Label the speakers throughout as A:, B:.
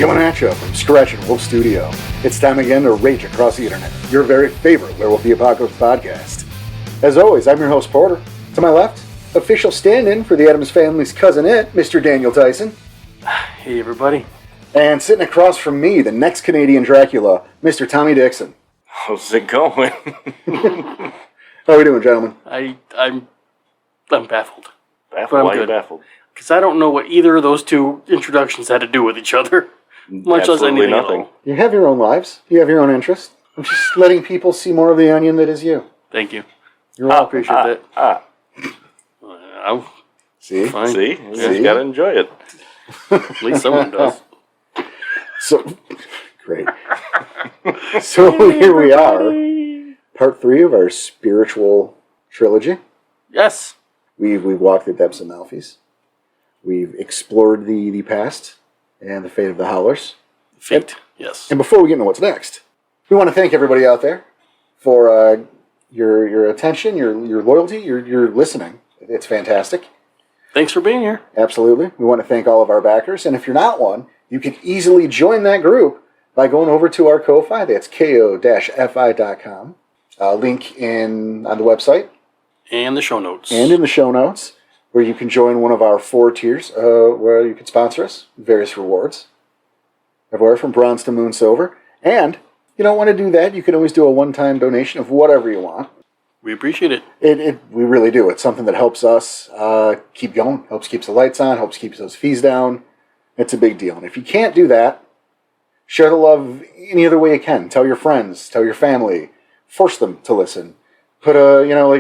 A: Coming at you from Scratch and Wolf Studio. It's time again to rage across the internet. Your very favorite Werewolf the Apocalypse podcast. As always, I'm your host, Porter. To my left, official stand-in for the Addams family's cousin-it, Mr. Daniel Tyson.
B: Hey, everybody.
A: And sitting across from me, the next Canadian Dracula, Mr. Tommy Dixon.
C: How's it going?
A: How are we doing, gentlemen?
B: I'm baffled.
C: Baffled?
B: But I'm
C: Why are you
B: good.
C: baffled?
B: Because I don't know what either of those two introductions had to do with each other. Much less
C: Absolutely
B: anything
C: nothing.
B: at all.
A: You have your own lives. You have your own interests. I'm just letting people see more of the onion that is you.
B: Thank you.
A: You're
B: I
A: welcome.
B: appreciate that.
A: See?
B: Fine.
C: See? You
A: See?
C: just gotta enjoy it.
B: At least someone does.
A: So, great. So here we are. Part 3 of our spiritual trilogy.
B: Yes.
A: We've walked the depths of Malfeas. We've explored the past and the fate of the Howlers.
B: Fate. Yes.
A: And before we get into what's next, we want to thank everybody out there for your attention, your loyalty, your listening. It's fantastic.
B: Thanks for being here.
A: Absolutely. We want to thank all of our backers. And if you're not one, you can easily join that group by going over to our Ko-Fi. That's ko-fi.com. Link on the website.
B: And the show notes.
A: And in the show notes, where you can join one of our 4 tiers, where you can sponsor us, various rewards, everywhere from bronze to moon silver. And if you don't want to do that, you can always do a one-time donation of whatever you want.
B: We appreciate it.
A: We really do. It's something that helps us keep going, helps keep the lights on, helps keep those fees down. It's a big deal. And if you can't do that, share the love any other way you can. Tell your friends, tell your family, force them to listen. Put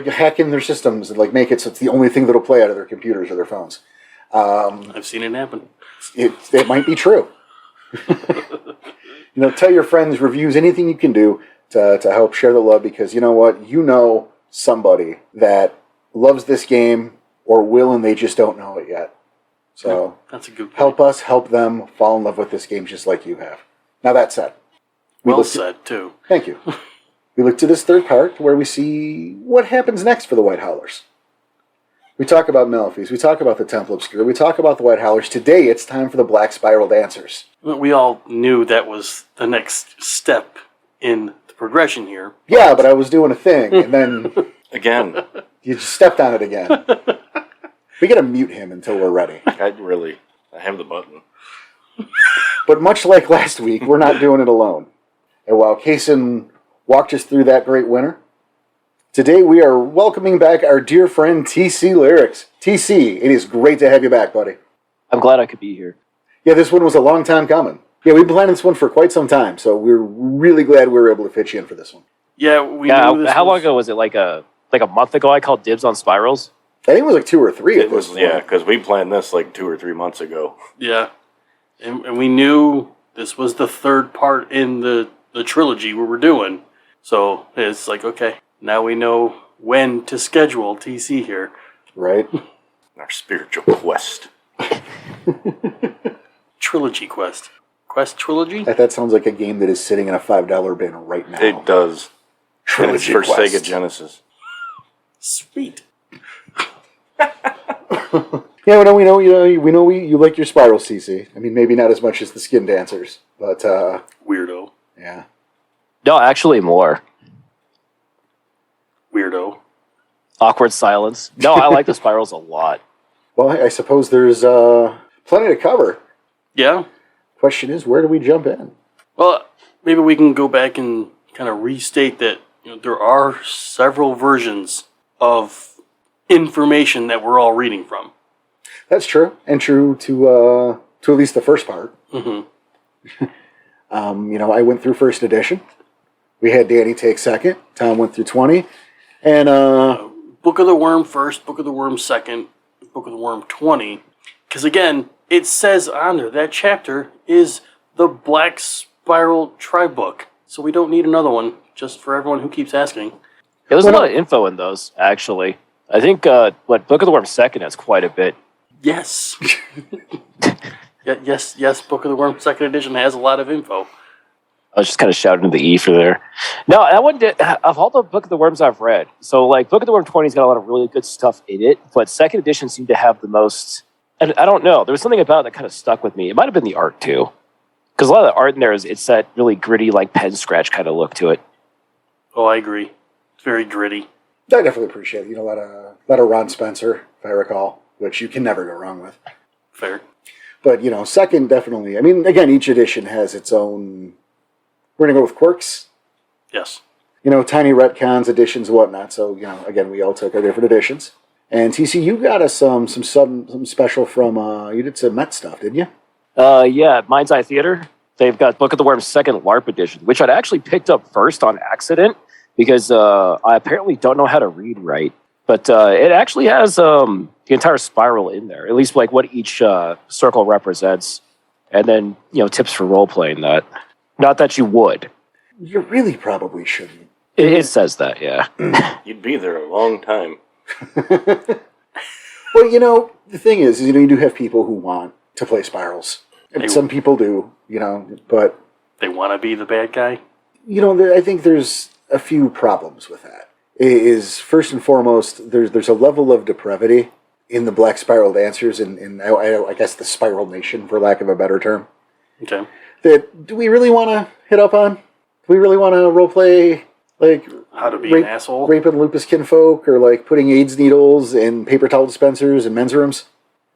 A: hack in their systems and make it so it's the only thing that'll play out of their computers or their phones.
B: I've seen it happen.
A: It might be true. Tell your friends, reviews, anything you can do to help share the love, because you know what? You know somebody that loves this game or will, and they just don't know it yet. So
B: that's a good point.
A: Help us help them fall in love with this game just like you have. Now that said.
B: Well said, too.
A: Thank you. We look to this third part where we see what happens next for the White Howlers. We talk about Malfeas, we talk about the Temple Obscura, we talk about the White Howlers. Today it's time for the Black Spiral Dancers.
B: We all knew that was the next step in the progression here.
A: Yeah, but I was doing a thing, and then...
C: Again.
A: You just stepped on it again. We gotta mute him until we're ready.
C: I have the button.
A: But much like last week, we're not doing it alone. And while Kaysen walked us through that great winter, today we are welcoming back our dear friend TC Lyrics. TC, it is great to have you back, buddy.
D: I'm glad I could be here.
A: Yeah, this one was a long time coming. Yeah, we've been planning this one for quite some time, so we're really glad we were able to fit you in for this one.
B: Yeah,
D: how long ago was it? Like a month ago I called dibs on spirals?
A: I think it was like 2 or 3
C: It was, because we planned this 2 or 3 months ago.
B: Yeah, and we knew this was the third part in the trilogy we were doing. So it's okay, now we know when to schedule TC here.
A: Right.
C: Our spiritual quest.
B: Trilogy quest. Quest trilogy?
A: That sounds like a game that is sitting in a $5 bin right now.
C: It does.
A: Trilogy
C: and it's for
A: quest.
C: Sega Genesis.
B: Sweet.
A: Yeah, we know you like your spirals, CC. I mean, maybe not as much as the skin dancers, but
B: Weirdo.
A: yeah.
D: No, actually more.
B: Weirdo.
D: Awkward silence. No, I like the spirals a lot.
A: Well, I suppose there's plenty to cover.
B: Yeah.
A: Question is, where do we jump in?
B: Well, maybe we can go back and kind of restate that there are several versions of information that we're all reading from.
A: That's true, and true to at least the first part.
B: Mm-hmm.
A: I went through first edition. We had Danny take second. Tom went through 20, and
B: Book of the Worm first, Book of the Worm second, Book of the Worm 20. Because again, it says on there that chapter is the Black Spiral Tribe book, so we don't need another one. Just for everyone who keeps asking.
D: Yeah, there's a lot of info in those, actually. I think Book of the Worm second has quite a bit.
B: Yes. Yes, Book of the Worm second edition has a lot of info.
D: I was just kind of shouting the E for there. No, that one did, of all the Book of the Worms I've read, so Book of the Worm 20's got a lot of really good stuff in it, but second edition seemed to have the most, and I don't know, there was something about it that kind of stuck with me. It might have been the art too. Because a lot of the art in there it's that really gritty, like pen scratch kind of look to it.
B: Oh, I agree. It's very gritty.
A: I definitely appreciate it. A lot of Ron Spencer, if I recall, which you can never go wrong with.
B: Fair.
A: But, second, definitely. I mean, again, each edition has its own... We're going to go with quirks.
B: Yes.
A: Tiny retcons, additions, and whatnot. So, again, we all took our different editions. And TC, you got us some special from... you did some Met stuff, didn't you?
D: Yeah, Mind's Eye Theater. They've got Book of the Worm's second LARP edition, which I'd actually picked up first on accident because I apparently don't know how to read right. But it actually has the entire spiral in there, at least like what each circle represents, and then tips for role playing that. Not that you would.
A: You really probably shouldn't.
D: It says that, yeah.
C: You'd be there a long time.
A: Well, the thing is, you do have people who want to play spirals, and some people do, but
B: They want to be the bad guy?
A: I think there's a few problems with that. Is first and foremost, there's a level of depravity in the Black Spiral Dancers, in I guess the Spiral Nation, for lack of a better term.
B: Okay.
A: That do we really want to hit up on? Do we really want to roleplay like
B: How to be an asshole?
A: raping lupus kinfolk, or like putting AIDS needles in paper towel dispensers in men's rooms?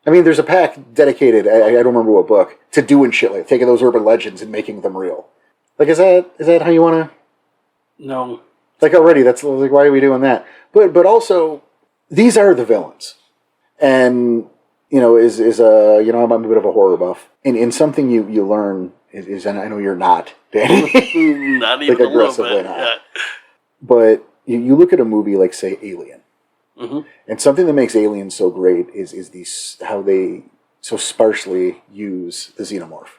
A: I mean, there's a pack dedicated, I don't remember what book, to doing shit like taking those urban legends and making them real. Like, is that how you want to?
B: No.
A: Like, already, that's like, why are we doing that? But also, these are the villains. And, I'm a bit of a horror buff. And something you learn is, and I know you're not, Danny.
B: Not even
A: like,
B: a little
A: aggressively
B: bit.
A: not.
B: Yeah.
A: But you look at a movie like, say, Alien.
B: Mm-hmm.
A: And something that makes Alien so great is how they so sparsely use the xenomorph.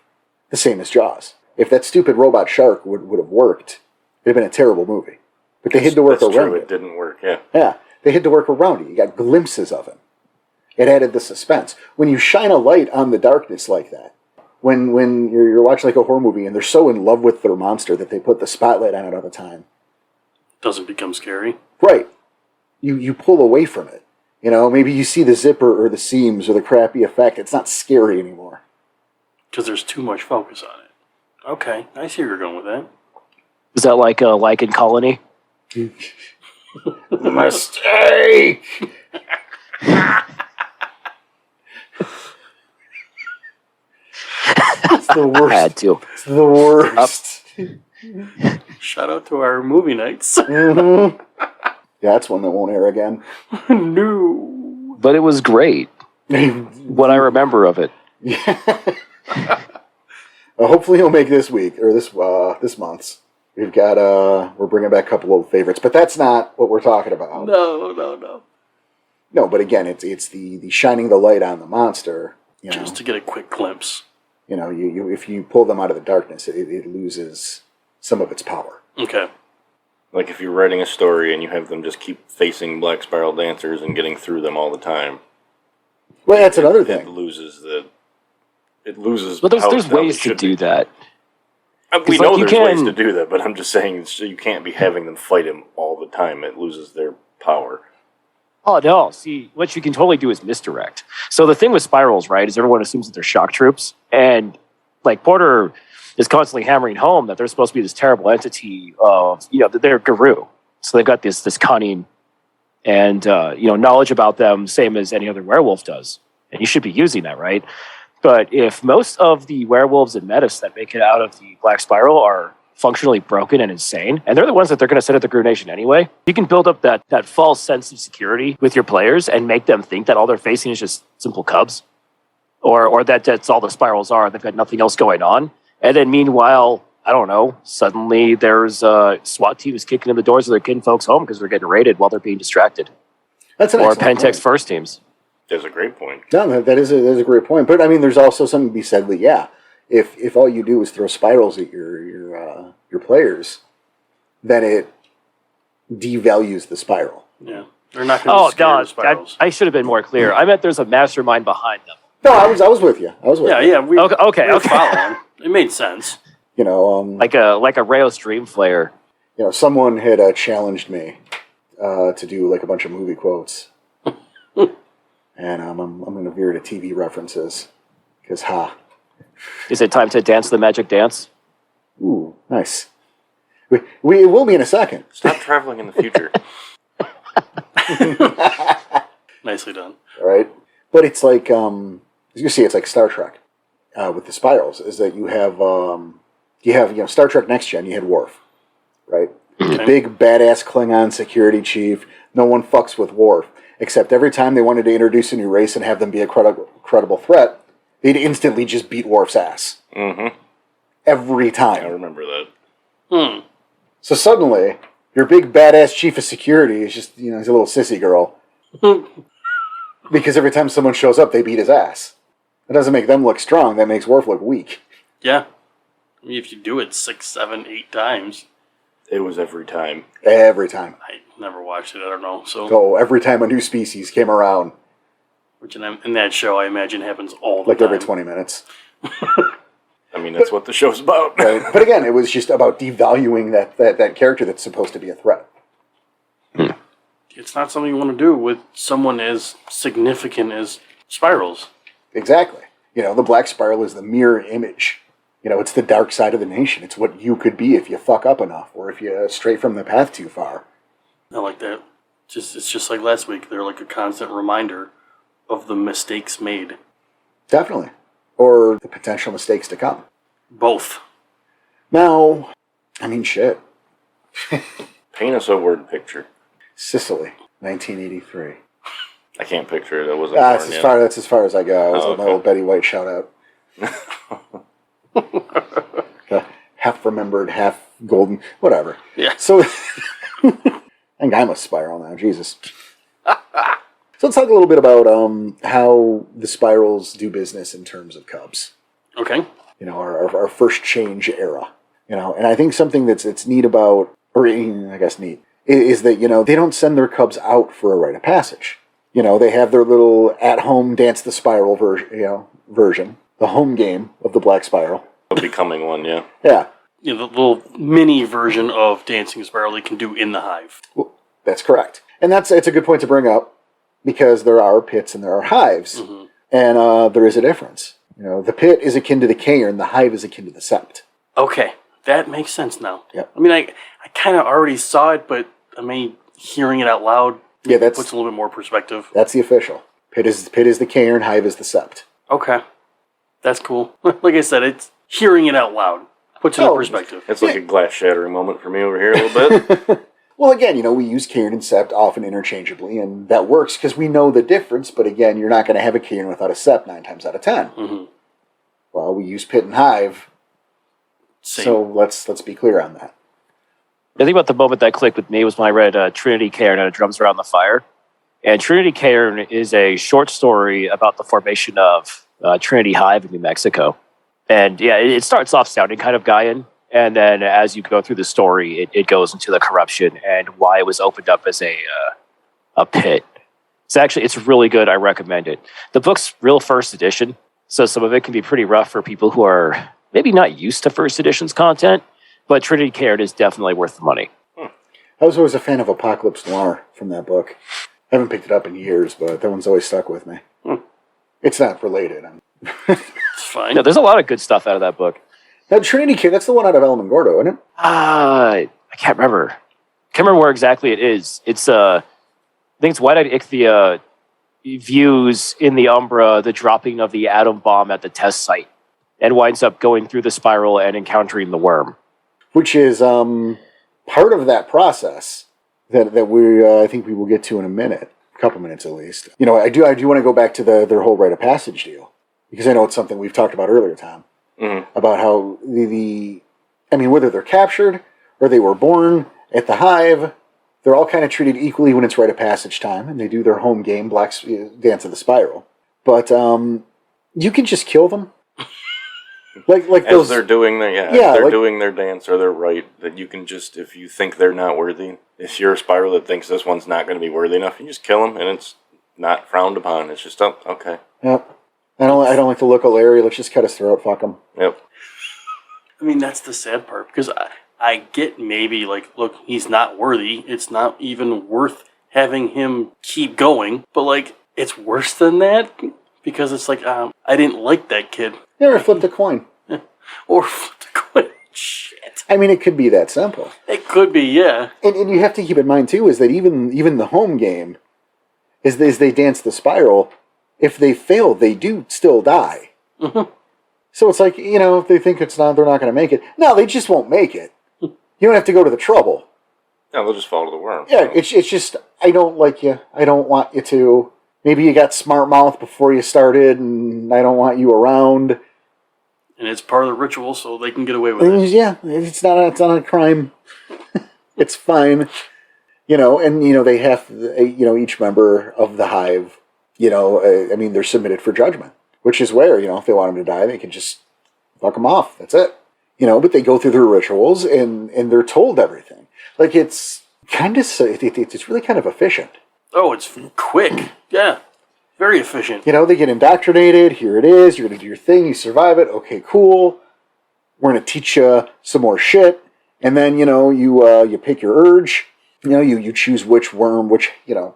A: The same as Jaws. If that stupid robot shark would have worked, it'd have been a terrible movie. But they had to work around it.
C: It didn't work, yeah.
A: Yeah, they had to work around it. You got glimpses of him. It added the suspense. When you shine a light on the darkness like that, when you're watching like a horror movie and they're so in love with their monster that they put the spotlight on it all the time.
B: Doesn't become scary.
A: Right. You pull away from it. Maybe you see the zipper or the seams or the crappy effect. It's not scary anymore.
B: Because there's too much focus on it. Okay, I see where you're going with that.
D: Is that like a lichen colony?
A: Mistake! It's the worst.
D: I had to.
A: It's the worst.
B: Shout out to our movie nights.
A: Mm-hmm. Yeah, that's one that won't air again.
B: No.
D: But it was great. What I remember of it.
A: Yeah. Hopefully he'll make this week or this month's. We've got we're bringing back a couple old favorites, but that's not what we're talking about.
B: No.
A: No, but again, it's the shining the light on the monster.
B: Just to get a quick glimpse.
A: You if you pull them out of the darkness, it loses some of its power.
B: Okay.
C: Like if you're writing a story and you have them just keep facing Black Spiral Dancers and getting through them all the time.
A: Well, that's another thing.
C: It loses.
D: But there's
C: how
D: ways
C: it
D: to
C: should
D: do
C: be.
D: that.
C: We
D: 'Cause,
C: know
D: like, you
C: there's ways
D: can-
C: to do that, but I'm just saying so you can't be having them fight him all the time. It loses their power.
D: Oh, no. See, what you can totally do is misdirect. So the thing with spirals, right, is everyone assumes that they're shock troops. And, like, Porter is constantly hammering home that they're supposed to be this terrible entity of, they're guru. So they've got this cunning and, knowledge about them, same as any other werewolf does. And you should be using that, right? But if most of the werewolves and metis that make it out of the Black Spiral are functionally broken and insane, and they're the ones that they're going to send at the Guru Nation anyway, you can build up that false sense of security with your players and make them think that all they're facing is just simple cubs, or that's all the spirals are. They've got nothing else going on. And then meanwhile, I don't know, suddenly there's SWAT teams kicking in the doors of their kinfolk's home because they're getting raided while they're being distracted.
A: That's an
D: Or
A: excellent
D: Pentex
A: point.
D: first teams.
C: That's a great point.
A: No, that is a great point. But I mean, there's also something to be said that if all you do is throw spirals at your players, then it devalues the spiral.
B: Yeah. They're not going to
D: Oh,
B: be scared
D: God.
B: of spirals.
D: I should have been more clear. I meant there's a mastermind behind them.
A: No, I was with you.
B: Yeah. We
D: Okay.
B: were following. It made sense.
D: Like a Rails Dream Flayer.
A: Someone had challenged me to do like a bunch of movie quotes, and I'm going to veer to TV references because
D: Is it time to dance the magic dance?
A: Ooh, nice. We will be in a second.
C: Stop traveling in the future.
B: Nicely done.
A: All right, but it's like as you see, it's like Star Trek with the spirals. Is that you have Star Trek Next Gen. You had Worf, right?
B: Okay.
A: Big badass Klingon security chief. No one fucks with Worf, except every time they wanted to introduce a new race and have them be a credible threat, they'd instantly just beat Worf's ass.
C: Mm-hmm.
A: Every
C: I
A: time.
C: remember that.
A: So suddenly, your big badass chief of security is just, he's a little sissy girl. Because every time someone shows up, they beat his ass. That doesn't make them look strong. That makes Worf look weak.
B: Yeah. I mean, if you do it 6, 7, 8 times.
C: It was every time.
A: Every time.
B: I never watched it. I don't know. So,
A: So every time a new species came around,
B: which in that show, I imagine happens all the
A: like
B: time.
A: every 20 minutes.
C: I mean, that's what the show's about.
A: Right? But again, it was just about devaluing that character that's supposed to be a threat.
B: It's not something you want to do with someone as significant as Spirals.
A: Exactly. The Black Spiral is the mirror image. It's the dark side of the nation. It's what you could be if you fuck up enough or if you stray from the path too far.
B: I like that. It's just like last week. They're like a constant reminder of the mistakes made.
A: Definitely. Or the potential mistakes to come.
B: Both.
A: Now, I mean, shit.
C: Paint us a word picture.
A: Sicily, 1983.
C: I can't picture it. I wasn't born
A: That's
C: yet.
A: as far as I go. That was
C: Oh,
A: my
C: okay.
A: old Betty White shout out. Half remembered, half golden, whatever.
B: Yeah.
A: So, I think I'm a spiral now. Jesus. So let's talk a little bit about how the spirals do business in terms of Cubs.
B: Okay.
A: Our first change era. And I think something that's neat about, or I guess neat, is that, they don't send their Cubs out for a rite of passage. They have their little at-home Dance the Spiral version, the home game of the Black Spiral.
C: A becoming one, yeah.
A: Yeah,
B: The little mini version of Dancing Spiral they can do in the hive.
A: well, that's correct. And it's a good point to bring up because there are pits and there are hives.
B: Mm-hmm.
A: And there is a difference. The pit is akin to the cairn, the hive is akin to the sept.
B: Okay. That makes sense now.
A: Yep.
B: I mean, I kind of already saw it, but hearing it out loud puts a little bit more perspective.
A: That's the official. Pit is the cairn, hive is the sept.
B: Okay. That's cool. Like I said, it's hearing it out loud puts it in perspective.
C: It's like a glass shattering moment for me over here a little bit.
A: Well, again, we use cairn and sept often interchangeably, and that works because we know the difference, but again, you're not going to have a cairn without a sept 9 times out of 10.
B: Mm-hmm.
A: Well, we use pit and hive,
B: Same.
A: so let's be clear on that.
D: The thing about the moment that clicked with me was when I read Trinity Cairn and Drums Around the Fire. And Trinity Cairn is a short story about the formation of Trinity Hive in New Mexico. And yeah, it starts off sounding kind of Gaian. And then as you go through the story, it goes into the corruption and why it was opened up as a pit. It's really good. I recommend it. The book's real first edition, so some of it can be pretty rough for people who are maybe not used to first edition's content. But Trinity Cairn is definitely worth the money.
A: I was always a fan of Apocalypse Noir from that book. I haven't picked it up in years, but that one's always stuck with me. It's not related.
B: It's fine.
D: No, there's a lot of good stuff out of that book.
A: Now, Trinity Cairn, that's the one out of Alamogordo, isn't it?
D: I can't remember. Can't remember where exactly it is. It's I think it's White-Eyed Ichthya views in the Umbra the dropping of the atom bomb at the test site and winds up going through the spiral and encountering the worm.
A: Which is part of that process that we I think we will get to in a minute, a couple minutes at least. I do want to go back to their whole rite of passage deal because I know it's something we've talked about earlier, Tom, about how whether they're captured or they were born at the hive, they're all kind of treated equally when it's rite of passage time, and they do their home game, Dance of the Spiral. But you can just kill them. Like
C: As
A: those,
C: they're doing their doing their dance or their rite, that you can just, if you think they're not worthy, if you're a spiral that thinks this one's not going to be worthy enough, you just kill them, and it's not frowned upon. It's just, okay.
A: Yep. I don't like the look of Larry. Let's just cut his throat. Fuck him.
C: Yep.
B: That's the sad part because I get maybe look, he's not worthy. It's not even worth having him keep going. But it's worse than that because it's I didn't like that kid.
A: Never flipped a coin.
B: Or flipped a coin. Shit.
A: I mean, it could be that simple.
B: It could be, yeah.
A: And you have to keep in mind, too, is that even the home game, as they dance the spiral, if they fail, they do still die.
B: Mm-hmm.
A: So it's like, if they think they're not going to make it. No, they just won't make it. You don't have to go to the trouble.
C: No, they'll just follow the worm.
A: Yeah, it's just, I don't like you. I don't want you to. Maybe you got smart mouth before you started, and I don't want you around.
B: And it's part of the ritual, so they can get away with it.
A: Yeah, it's not a crime. It's fine. They have, each member of the hive, they're submitted for judgment, which is where, if they want them to die, they can just fuck them off. That's it. But they go through their rituals and they're told everything. Like, it's kind of, it's really kind of efficient.
B: Oh, it's quick. Yeah. Very efficient.
A: They get indoctrinated. Here it is. You're going to do your thing. You survive it. Okay, cool. We're going to teach you some more shit. And then, you pick your urge. You choose which worm, which,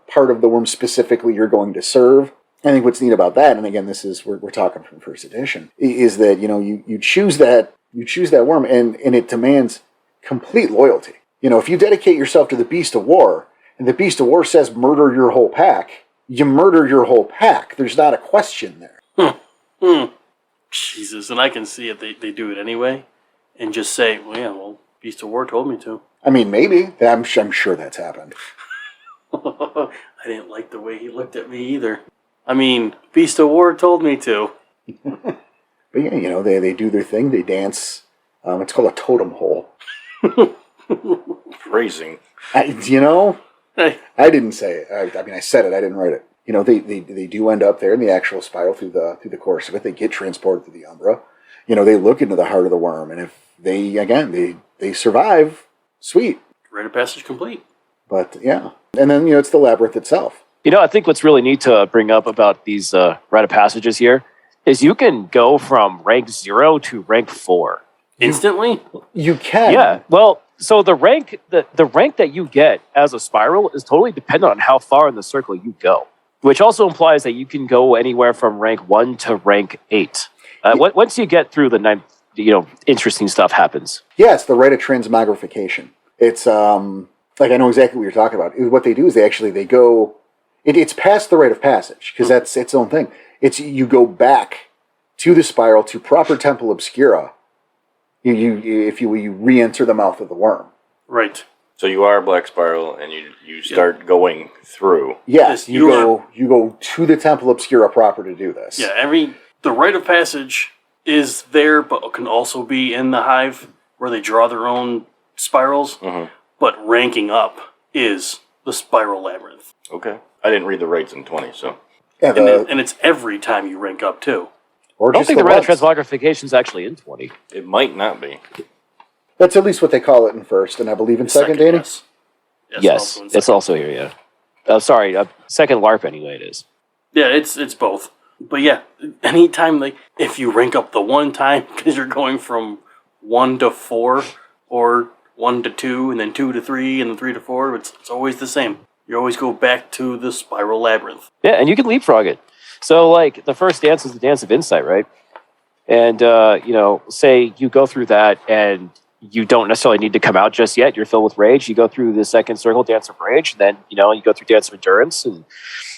A: part of the worm specifically you're going to serve. I think what's neat about that, and again, this is, we're talking from first edition, is that, you choose that worm and it demands complete loyalty. If you dedicate yourself to the Beast of War, and the Beast of War says murder your whole pack, you murder your whole pack. There's not a question there.
B: Jesus, and I can see it. They do it anyway, and just say, Beast of War told me to.
A: I mean, maybe. I'm sure that's happened.
B: I didn't like the way he looked at me either. I mean, Beast of War told me to.
A: But yeah, they do their thing. They dance. It's called a totem hole.
C: Phrasing.
A: I didn't say it. I mean, I said it. I didn't write it. They do end up there in the actual spiral through the course of it. They get transported to the Umbra. They look into the heart of the worm, and if they survive, sweet.
B: Rite of passage complete.
A: But yeah, and then it's the labyrinth itself.
D: I think what's really neat to bring up about these rite of passages here is you can go from rank 0 to rank 4
B: instantly.
A: You can.
D: Yeah. Well. So the rank that you get as a spiral is totally dependent on how far in the circle you go, which also implies that you can go anywhere from rank 1 to rank 8. Once you get through the 9th, interesting stuff happens.
A: Yeah, it's the rite of transmogrification. It's like I know exactly what you're talking about. What they do is they go. It's past the rite of passage because that's its own thing. It's you go back to the spiral to proper Temple Obscura. You re-enter the mouth of the worm.
B: Right.
C: So you are a black spiral, and you start going through.
A: Yes, you go to the Temple Obscura proper to do this.
B: Yeah, the rite of passage is there, but can also be in the hive where they draw their own spirals. Mm-hmm. But ranking up is the spiral labyrinth.
C: Okay, I didn't read the rites in 20, so
A: yeah,
B: and it's every time you rank up too.
A: Or
D: I don't think the rite of transmogrification is actually in 20.
C: It might not be.
A: That's at least what they call it in first, and I believe in second, Danny?
B: Yes,
D: it's also here, yeah. Sorry, second LARP anyway it is.
B: Yeah, it's both. But yeah, anytime if you rank up the one time, because you're going from 1 to 4, or 1 to 2, and then 2 to 3, and then 3 to 4, it's always the same. You always go back to the spiral labyrinth.
D: Yeah, and you can leapfrog it. So, the first dance is the dance of insight, right? And, say you go through that and you don't necessarily need to come out just yet. You're filled with rage. You go through the second circle, dance of rage. And then, you go through dance of endurance. And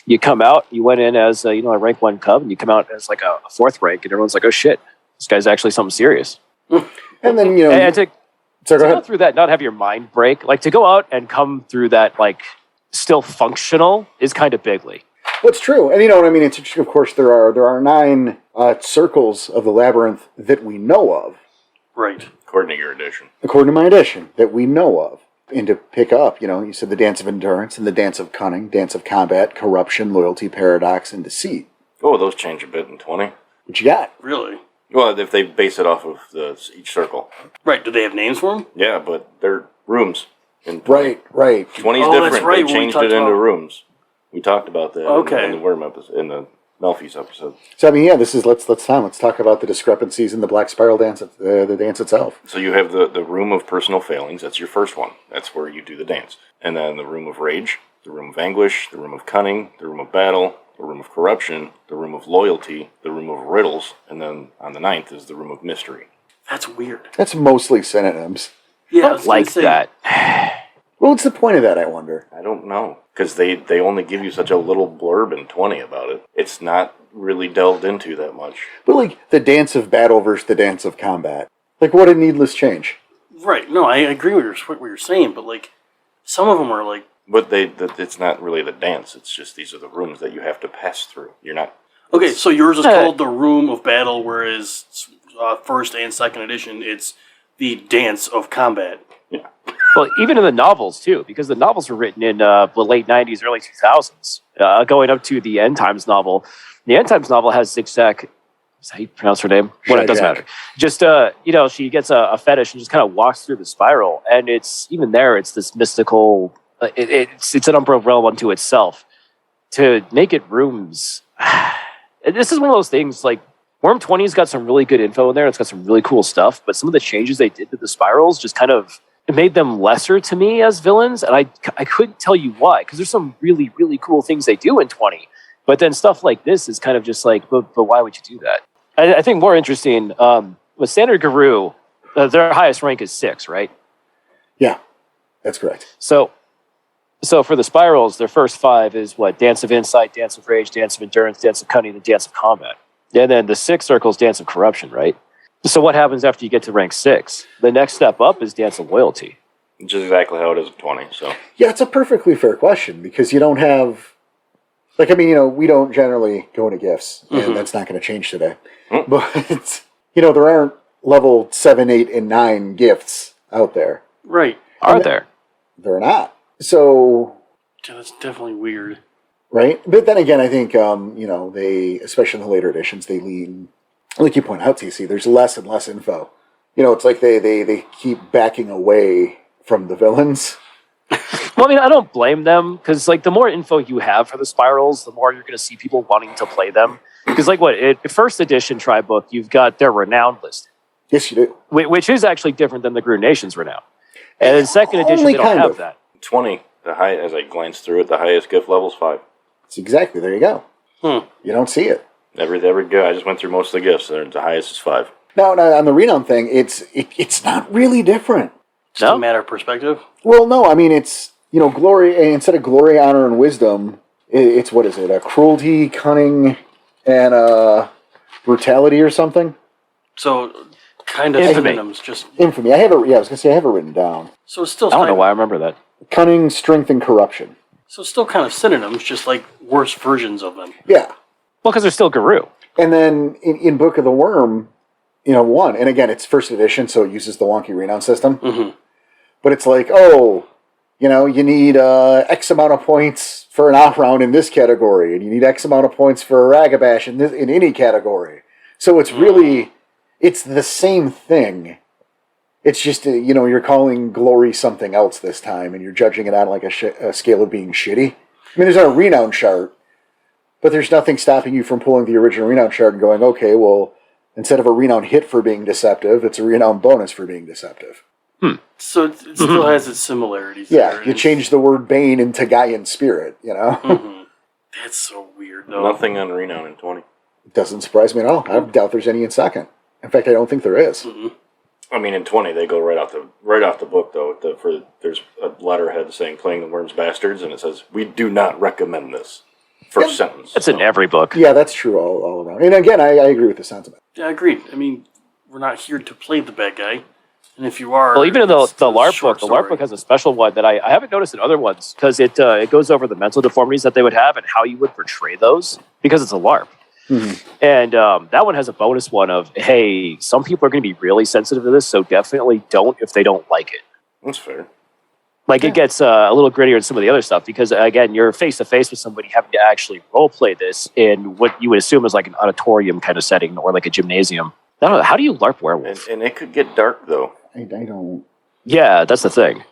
D: you come out. You went in as, a rank 1 cub. And you come out as, a 4th rank. And everyone's like, oh, shit. This guy's actually something serious.
A: And then,
D: And to go through that, not have your mind break. To go out and come through that, still functional is kind of bigly.
A: Well, it's true. And you know what I mean? It's interesting, of course, there are 9 circles of the labyrinth that we know of.
B: Right.
C: According to your edition.
A: According to my edition, that we know of. And to pick up, you said the dance of endurance and the dance of cunning, dance of combat, corruption, loyalty, paradox, and deceit.
C: Oh, those change a bit in 20.
A: What you got?
B: Really?
C: Well, if they base it off of each circle.
B: Right. Do they have names for them?
C: Yeah, but they're rooms. In 20.
A: Right.
C: 20 is different.
B: That's right,
C: They changed it into rooms. We talked about that in the worm episode, in the Melfi's episode.
A: So I mean, yeah, this is let's talk about the discrepancies in the black spiral dance, the dance itself.
C: So you have the room of personal failings. That's your first one. That's where you do the dance, and then the room of rage, the room of anguish, the room of cunning, the room of battle, the room of corruption, the room of loyalty, the room of riddles, and then on the 9th is the room of mystery.
B: That's weird.
A: That's mostly synonyms.
B: Yeah,
D: I like that.
A: Well, what's the point of that, I wonder?
C: I don't know. Because they only give you such a little blurb in 20 about it. It's not really delved into that much.
A: But, like, the dance of battle versus the dance of combat. Like, what a needless change.
B: Right. No, I agree with what you're saying, but, like, some of them are, like...
C: But it's not really the dance. It's just these are the rooms that you have to pass through. You're not...
B: Okay, so yours is called the Room of Battle, whereas first and second edition, it's the Dance of Combat.
C: Yeah.
D: Well, even in the novels, too, because the novels were written in the late 90s, early 2000s, going up to the End Times novel. The End Times novel has Zigzag. Is that how you pronounce her name? Well, it doesn't matter. Just, she gets a fetish and just kind of walks through the spiral. And it's, even there, it's this mystical, it's an umbra realm unto itself. To make it rooms, this is one of those things, like, Worm 20's got some really good info in there. It's got some really cool stuff. But some of the changes they did to the spirals just kind of... It made them lesser to me as villains, and I couldn't tell you why, because there's some really, really cool things they do in 20. But then stuff like this is kind of just like, but why would you do that? I think more interesting, with Standard Garou, their highest rank is 6, right?
A: Yeah, that's correct.
D: So for the spirals, their first 5 is what? Dance of Insight, Dance of Rage, Dance of Endurance, Dance of Cunning, and Dance of Combat. And then the 6th circle is Dance of Corruption, right? So what happens after you get to rank 6? The next step up is Dance of Loyalty.
C: Which is exactly how it is in 20, so...
A: Yeah, it's a perfectly fair question, because you don't have... Like, I mean, we don't generally go into gifts, and that's not going to change today. But, there aren't level 7, 8, and 9 gifts out there.
B: Right.
D: Are there?
A: They're not. So...
B: Yeah, that's definitely weird.
A: Right? But then again, I think, they, especially in the later editions, they lean... Like you point out, TC, there's less and less info. It's like they keep backing away from the villains.
D: Well, I mean, I don't blame them, because, like, the more info you have for the spirals, the more you're going to see people wanting to play them. Because, like, first edition Tri-Book, you've got their renown list.
A: Yes, you do.
D: Which is actually different than the Grue Nation's renown. And in second edition, they don't have that.
C: 20, as I glanced through it, the highest gift level's 5.
A: It's exactly, there you go. You don't see it.
C: Every go. I just went through most of the gifts. The highest is 5.
A: Now, on the renown thing, it's not really different.
B: Just a matter of perspective?
A: Well, no, I mean, it's, glory, instead of glory, honor, and wisdom, it's, what is it, a cruelty, cunning, and brutality or something?
B: So, kind of synonyms, just...
A: Infamy. I have it written down.
B: So it's still...
D: I don't know why I remember that.
A: Cunning, strength, and corruption.
B: So it's still kind of synonyms, just like worse versions of them.
A: Yeah.
D: Well, because they're still Garou.
A: And then in Book of the Worm, 1, and again, it's first edition, so it uses the wonky renown system.
B: Mm-hmm.
A: But it's like, you need X amount of points for an off round in this category, and you need X amount of points for a Ragabash in any category. So it's really, it's the same thing. It's just, you're calling glory something else this time, and you're judging it on like a scale of being shitty. I mean, there's a renown chart. But there's nothing stopping you from pulling the original renown chart and going, okay, well, instead of a renown hit for being deceptive, it's a renown bonus for being deceptive.
B: So it still has its similarities.
A: Yeah,
B: there.
A: you change the word Bane into Gaian Spirit,
B: That's so weird, though.
C: Nothing on renown in 20.
A: It doesn't surprise me at all. I doubt there's any in second. In fact, I don't think there is.
C: I mean, in 20, they go right off the book, though. There's a letterhead saying playing the Worm's Bastards, and it says, we do not recommend this. First sentence.
D: That's in every book.
A: Yeah, that's true all around. And again, I agree with the sentiment.
B: Yeah, I agree. I mean, we're not here to play the bad guy. And if you are...
D: Well, even in the LARP book, the LARP book has a special one that I haven't noticed in other ones, because it goes over the mental deformities that they would have and how you would portray those, because it's a LARP. And that one has a bonus one of, hey, some people are going to be really sensitive to this, so definitely don't if they don't like it.
C: That's fair.
D: Like, it gets a little grittier than some of the other stuff, because, again, you're face-to-face with somebody having to actually role-play this in what you would assume is like an auditorium kind of setting, or like a gymnasium. I don't know, how do you LARP werewolf?
C: And it could get dark, though.
A: I don't...
D: Yeah, that's the thing.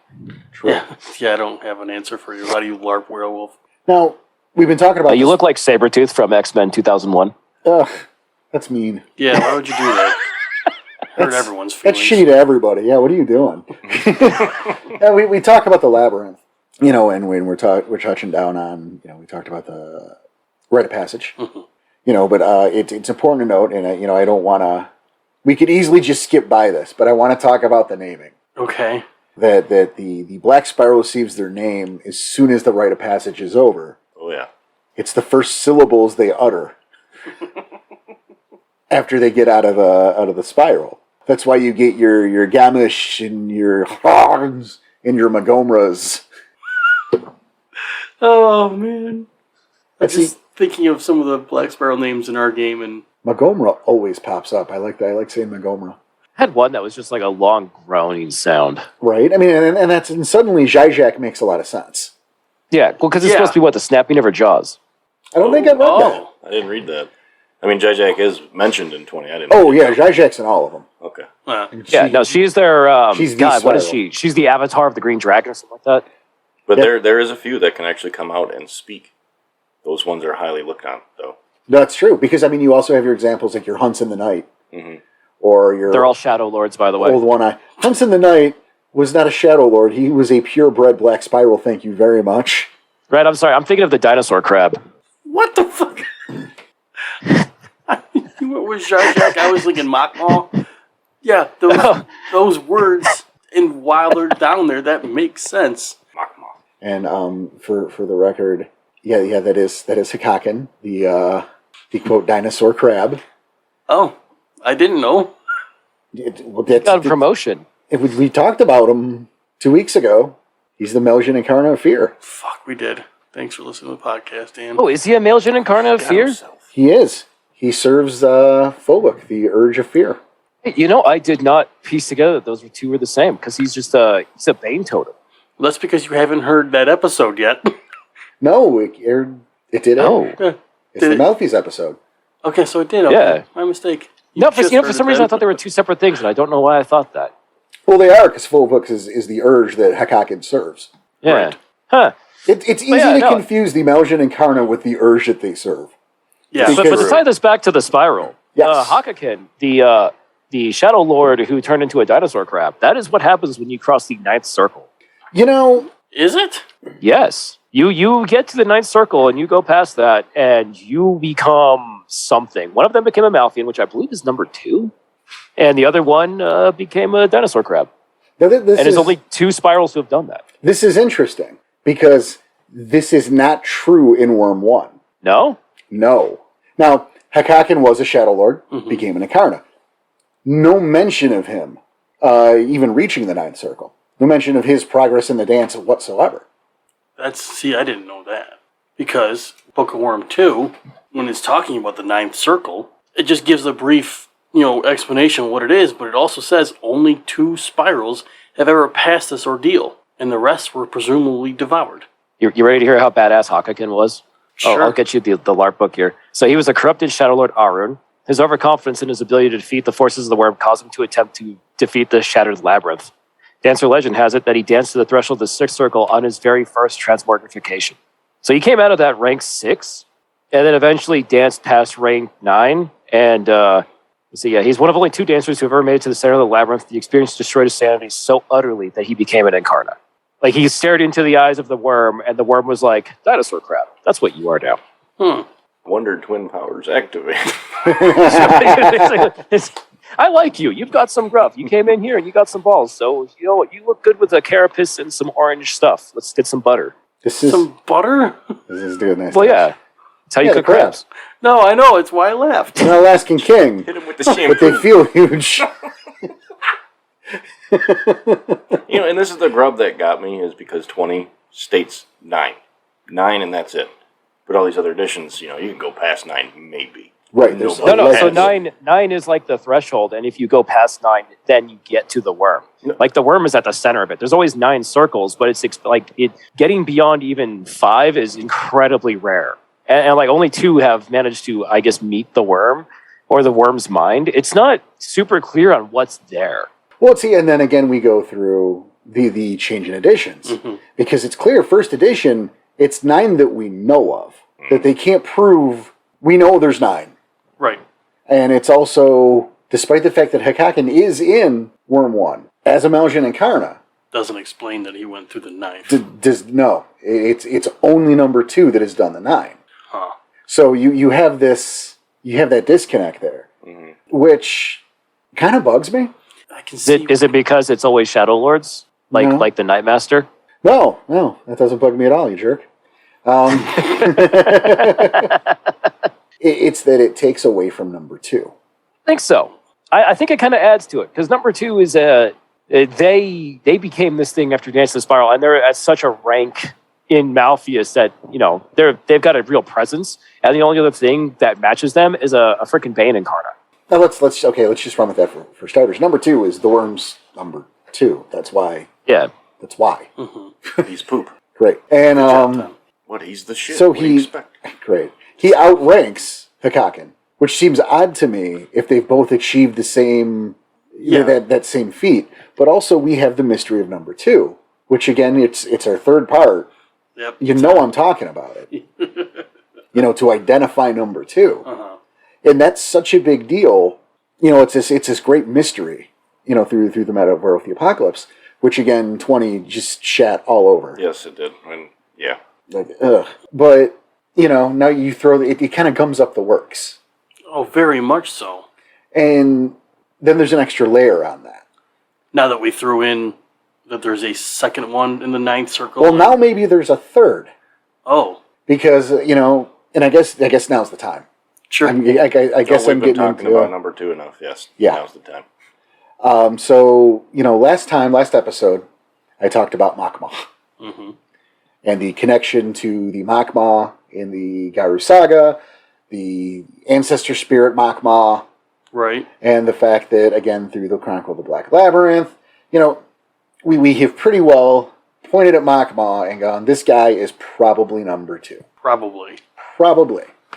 A: True.
B: Yeah, I don't have an answer for you. How do you LARP werewolf?
A: Now, we've been talking about
D: You look like Sabretooth from X-Men 2001.
A: Ugh, that's mean.
B: Yeah, why would you do that? Hurt everyone's feelings.
A: That's shitty to everybody. Yeah, what are you doing? Yeah, we talk about the labyrinth, and when we're touching down on, we talked about the rite of passage. But it's important to note, and I don't want to. We could easily just skip by this, but I want to talk about the naming.
B: Okay.
A: That the Black Spiral receives their name as soon as the rite of passage is over.
C: Oh yeah.
A: It's the first syllables they utter after they get out of the spiral. That's why you get your Gamish and your Hogs and your Magomras.
B: Oh man. I'm just thinking of some of the Black Spiral names in our game, and
A: Magomra always pops up. I like that. I like saying Magomra.
D: I had one that was just like a long groaning sound.
A: Right? I mean, and suddenly Zizek makes a lot of sense.
D: Yeah, well, because it's supposed to be the snapping of her jaws.
A: I don't think I read that.
C: I didn't read that. I mean, Zizek is mentioned in 20. I didn't.
A: Oh yeah, Zizek's in all of them.
C: Okay.
D: She's their.
A: She's the
D: God, what is
A: spiral.
D: she? She's the avatar of the Green Dragon or something like that.
C: But there is a few that can actually come out and speak. Those ones are highly looked on, though.
A: That's true, because you also have your examples like your Hunts in the Night, or your.
D: They're all Shadow Lords, by the way.
A: Old One Eye. Hunts in the Night was not a Shadow Lord. He was a purebred Black Spiral. Thank you very much.
D: Right, I'm sorry. I'm thinking of the dinosaur crab.
B: what the fuck? You went with Zizek. I was thinking Mockmaw. Yeah, those words, and while they're down there, that makes sense.
C: Mockmaw.
A: And for the record, that is Hikaken, the quote dinosaur crab.
B: Oh, I didn't know.
D: Got a promotion.
A: We talked about him 2 weeks ago. He's the Meljan Incarnate of Fear.
B: Fuck, we did. Thanks for listening to the podcast, Dan.
D: Oh, is he a Meljan Incarnate of Fear?
A: He is. He serves Phobok, the Urge of Fear.
D: I did not piece together that those two were the same, because he's a Bane totem.
B: Well, that's because you haven't heard that episode yet.
A: No, it aired. It did.
D: Oh.
A: Air. It's the Maltese episode.
B: Okay, so it did. Okay.
D: Yeah.
B: My mistake.
D: For some reason I thought they were two separate things, and I don't know why I thought that.
A: Well, they are, because Phobok is the Urge that Hikaken serves.
D: Yeah.
B: Right.
D: Huh.
A: It's easy to confuse the Meljan Incarnate with the Urge that they serve.
B: Yeah.
D: But to tie this back to the spiral,
A: Yes.
D: Hakakin, the Shadow Lord who turned into a dinosaur crab, that is what happens when you cross the ninth circle.
B: Is it?
D: Yes. You get to the ninth circle and you go past that and you become something. One of them became a Malthian, which I believe is number 2. And the other one became a dinosaur crab.
A: Now,
D: there's only 2 spirals who have done that.
A: This is interesting, because this is not true in Worm 1.
D: No?
A: No. Now, Hakaken was a Shadow Lord, became an Incarnate. No mention of him even reaching the ninth circle. No mention of his progress in the dance whatsoever.
B: I didn't know that. Because Book of Worm 2, when it's talking about the ninth circle, it just gives a brief, explanation of what it is, but it also says only 2 spirals have ever passed this ordeal, and the rest were presumably devoured.
D: You ready to hear how badass Hakakin was?
B: Sure.
D: Oh, I'll get you the LARP book here. So he was a corrupted Shadow Lord Arun. His overconfidence in his ability to defeat the forces of the worm caused him to attempt to defeat the Shattered Labyrinth. Dancer legend has it that he danced to the threshold of the 6th circle on his very first transmogrification. So he came out of that rank 6, and then eventually danced past rank 9. And he's one of only 2 dancers who have ever made it to the center of the labyrinth. The experience destroyed his sanity so utterly that he became an Incarnate. Like, he stared into the eyes of the worm, and the worm was like, dinosaur crab. That's what you are now.
C: Wonder twin powers activate.
D: I like you. You've got some gruff. You came in here and you got some balls. So, you know what? You look good with a carapace and some orange stuff. Let's get some butter.
B: Some butter?
A: This is doing nice.
D: Well, yeah. That's how you cook crabs.
B: No, I know. It's why I laughed.
A: An Alaskan king.
C: Hit him with the shampoo.
A: But they feel huge.
C: And this is the grub that got me, is because 20 states 9. 9 and that's it. But all these other editions, you can go past 9 maybe.
A: Right.
D: No. So 9 is like the threshold, and if you go past 9, then you get to the worm. Like, the worm is at the center of it. There's always 9 circles, but it's getting beyond even 5 is incredibly rare. And like, only 2 have managed to, I guess, meet the worm or the worm's mind. It's not super clear on what's there.
A: Well, see, and then again, we go through the change in editions. Because it's clear, first edition, it's 9 that we know of. That they can't prove, we know there's 9.
B: Right.
A: And it's also, despite the fact that Hakaken is in Worm 1, as a Meljan Incarnate.
B: Doesn't explain that he went through the 9th.
A: No. It's only number 2 that has done the 9.
B: Huh.
A: So you have that disconnect there, which kind of bugs me.
B: I can
D: Is
B: see.
D: it because it's always Shadow Lords? Like the Nightmaster?
A: No, that doesn't bug me at all, you jerk. It's that it takes away from number 2.
D: I think so. I think it kind of adds to it because number 2 is they became this thing after Dance of the Spiral, and they're at such a rank in Malpheus that they've got a real presence, and the only other thing that matches them is a freaking Bane incarnate.
A: Now let's just run with that for starters. Number 2 is the Worm's number 2. That's why.
D: Yeah.
A: That's why.
C: He's poop.
A: Great. And
C: What? He's the shit.
A: so
C: what do you expect?
A: great. He outranks Hikaken, which seems odd to me if they've both achieved the same that same feat. But also we have the mystery of number 2, which again it's our third part.
B: Yep.
A: I'm talking about it. To identify number 2. And that's such a big deal. It's this great mystery, through the meta of War of the Apocalypse, which again 20 just shat all over.
C: Yes, it did. And yeah.
A: Like, ugh. But, now you throw it kind of gums up the works.
B: Oh, very much so.
A: And then there's an extra layer on that.
B: Now that we threw in that there's a second one in the 9th circle.
A: Well, now maybe there's a third.
B: Oh.
A: Because, and I guess now's the time.
B: Sure.
A: I guess I'm getting
C: talking
A: into
C: about number 2 enough. Yes.
A: Yeah.
C: Now's the time.
A: So, last episode, I talked about Makma. And the connection to the Makma in the Garu Saga, the ancestor spirit Makma.
B: Right.
A: And the fact that, again, through the Chronicle of the Black Labyrinth, we have pretty well pointed at Makma and gone, this guy is probably number 2.
B: Probably.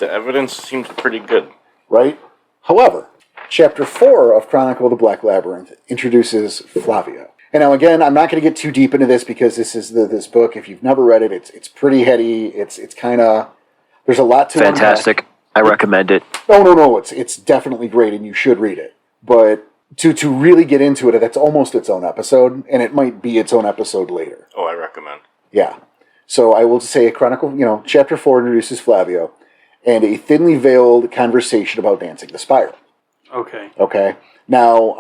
C: The evidence seems pretty good.
A: Right? However, Chapter 4 of Chronicle of the Black Labyrinth introduces Flavio. And now, again, I'm not going to get too deep into this because this is this book. If you've never read it, it's pretty heady. It's kind of... There's a lot to unpack.
D: Fantastic. I recommend it.
A: No. It's definitely great, and you should read it. But to really get into it, that's almost its own episode, and it might be its own episode later.
C: Oh, I recommend.
A: Yeah. So I will say Chronicle, Chapter 4 introduces Flavio, and a thinly veiled conversation about dancing the spiral. Okay. Now,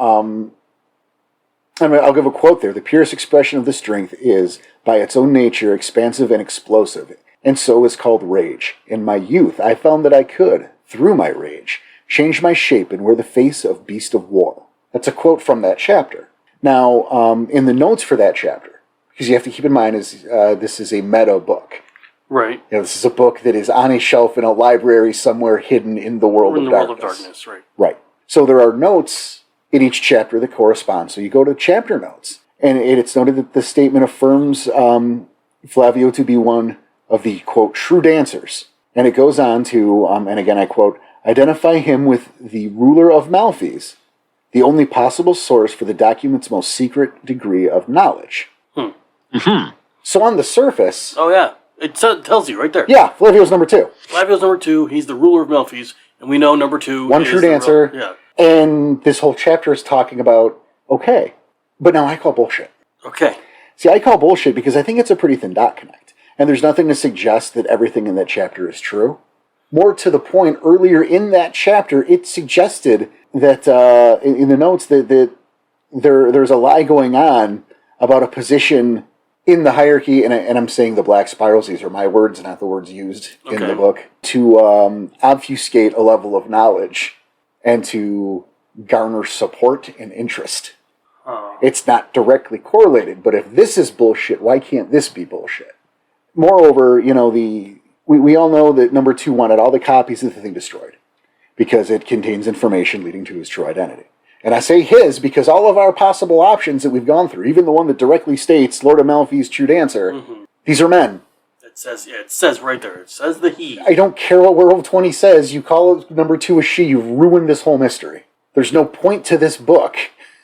A: I'll give a quote there. The purest expression of the strength is, by its own nature, expansive and explosive, and so is called rage. In my youth, I found that I could, through my rage, change my shape and wear the face of beast of war. That's a quote from that chapter. Now, in the notes for that chapter, because you have to keep in mind this is a meta book.
B: Right.
A: This is a book that is on a shelf in a library somewhere hidden in the world of darkness.
B: World of Darkness, right.
A: Right. So there are notes in each chapter that correspond. So you go to chapter notes, and it's noted that the statement affirms Flavio to be one of the, quote, true dancers. And it goes on to, and again I quote, identify him with the ruler of Malpheus, the only possible source for the document's most secret degree of knowledge. So on the surface...
B: Oh, yeah. It tells you right there.
A: Yeah, Flavio's number 2.
B: Flavio's number 2. He's the ruler of Malpheus, and we know number 2
A: one
B: is
A: true
B: the
A: dancer.
B: Yeah.
A: And this whole chapter is talking about, okay, but now I call bullshit.
B: Okay.
A: See, I call bullshit because I think it's a pretty thin dot connect. And there's nothing to suggest that everything in that chapter is true. More to the point, earlier in that chapter, it suggested that, in the notes, that there's a lie going on about a position in the hierarchy, and I'm saying the black spirals, these are my words, not the words used in the book, to obfuscate a level of knowledge and to garner support and interest. It's not directly correlated, but if this is bullshit, why can't this be bullshit? Moreover, we all know that number 2 wanted all the copies of the thing destroyed because it contains information leading to his true identity. And I say his because all of our possible options that we've gone through, even the one that directly states Lord of Malpheus, true dancer, these are men.
B: It says right there. It says the he.
A: I don't care what Werewolf 20 says. You call number 2 a she, you've ruined this whole mystery. There's no point to this book.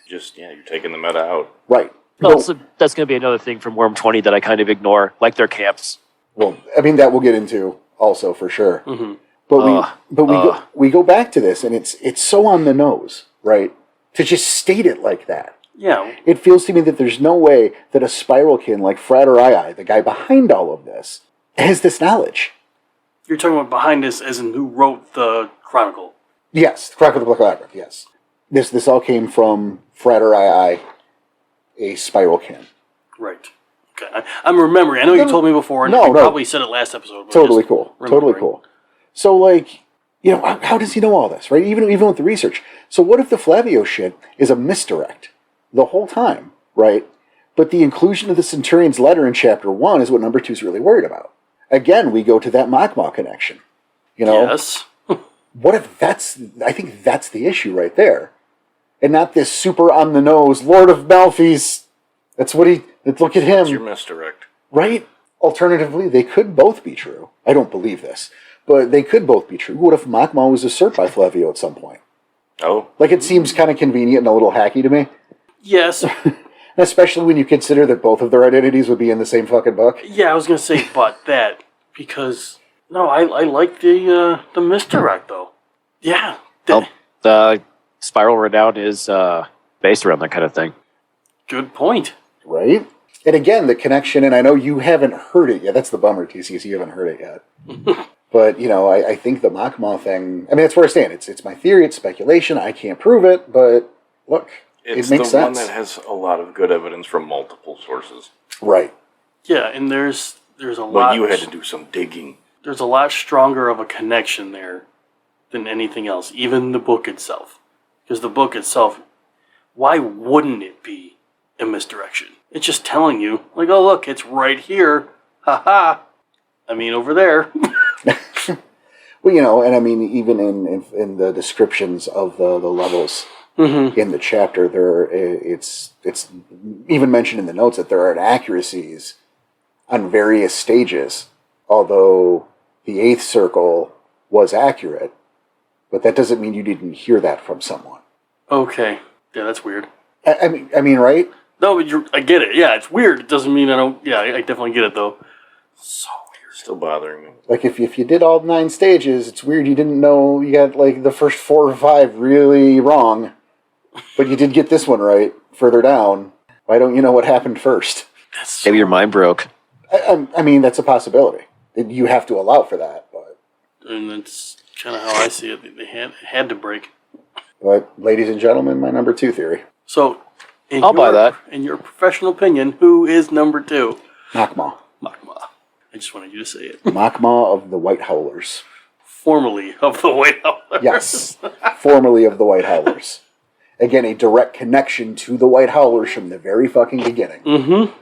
C: You're taking the meta out.
A: Right.
D: Also, that's going to be another thing from Worm 20 that I kind of ignore, like their camps.
A: Well, I mean, that we'll get into also for sure. But we go back to this, and it's so on the nose, right? To just state it like that.
B: Yeah.
A: It feels to me that there's no way that a spiralkin like Frater II, the guy behind all of this, has this knowledge.
B: You're talking about behind this as in who wrote the Chronicle.
A: Yes, the Chronicle of the Black Labyrinth, yes. This all came from Frater II, a spiral can.
B: Right. Okay. I'm remembering. I know you told me before, and you probably said it last episode. But
A: Totally cool. Totally cool. So, like, you know, how does he know all this, right? Even with the research. So what if the Flavio shit is a misdirect the whole time, right? But the inclusion of the Centurion's letter in Chapter 1 is what number 2 is really worried about. Again, we go to that Makma connection. You know?
B: Yes.
A: What if I think that's the issue right there. And not this super on-the-nose Lord of Malfeas. Look at him.
C: It's your misdirect.
A: Right? Alternatively, they could both be true. I don't believe this. But they could both be true. What if Makma was usurped by Flavio at some point?
C: Oh.
A: Like, it seems kind of convenient and a little hacky to me.
B: Yes.
A: Especially when you consider that both of their identities would be in the same fucking book.
B: Yeah, I was going to say but that. Because, no, I like the misdirect, though. Yeah.
D: The Spiral Renown is based around that kind of thing.
B: Good point.
A: Right? And again, the connection, and I know you haven't heard it yet. That's the bummer, TC, is you haven't heard it yet. But, you know, I think the Makma thing, I mean, that's where I stand. It's my theory, it's speculation, I can't prove it, but look, it makes sense.
C: It's the one that has a lot of good evidence from multiple sources.
A: Right.
B: Yeah, and there's a lot...
C: But you had to do some digging.
B: There's a lot stronger of a connection there than anything else, even the book itself. Because the book itself, why wouldn't it be a misdirection? It's just telling you, like, oh, look, it's right here. Ha-ha. I mean, over there.
A: Well, you know, and I mean, even in the descriptions of the levels in the chapter, it's even mentioned in the notes that there are inaccuracies on various stages, although the 8th circle was accurate, but that doesn't mean you didn't hear that from someone.
B: Okay. Yeah, that's weird.
A: I mean, right?
B: No, but I get it. Yeah, it's weird. It doesn't mean I don't... Yeah, I definitely get it, though. So weird.
C: Still bothering me.
A: Like, if you did all 9 stages, it's weird you didn't know you got, like, the first 4 or 5 really wrong, but you did get this one right further down. Why don't you know what happened first?
D: Maybe your mind broke.
A: I mean, that's a possibility. You have to allow for that, but...
B: And that's kind of how I see it. They had to break.
A: But, ladies and gentlemen, my number 2 theory.
B: So,
D: I'll buy that.
B: In your professional opinion, who is number 2?
A: Makma.
B: Makma. I just wanted you to say it.
A: Makma of the White Howlers.
B: Formerly of the White Howlers.
A: Yes. Formerly of the White Howlers. Again, a direct connection to the White Howlers from the very fucking beginning.
B: Mm-hmm.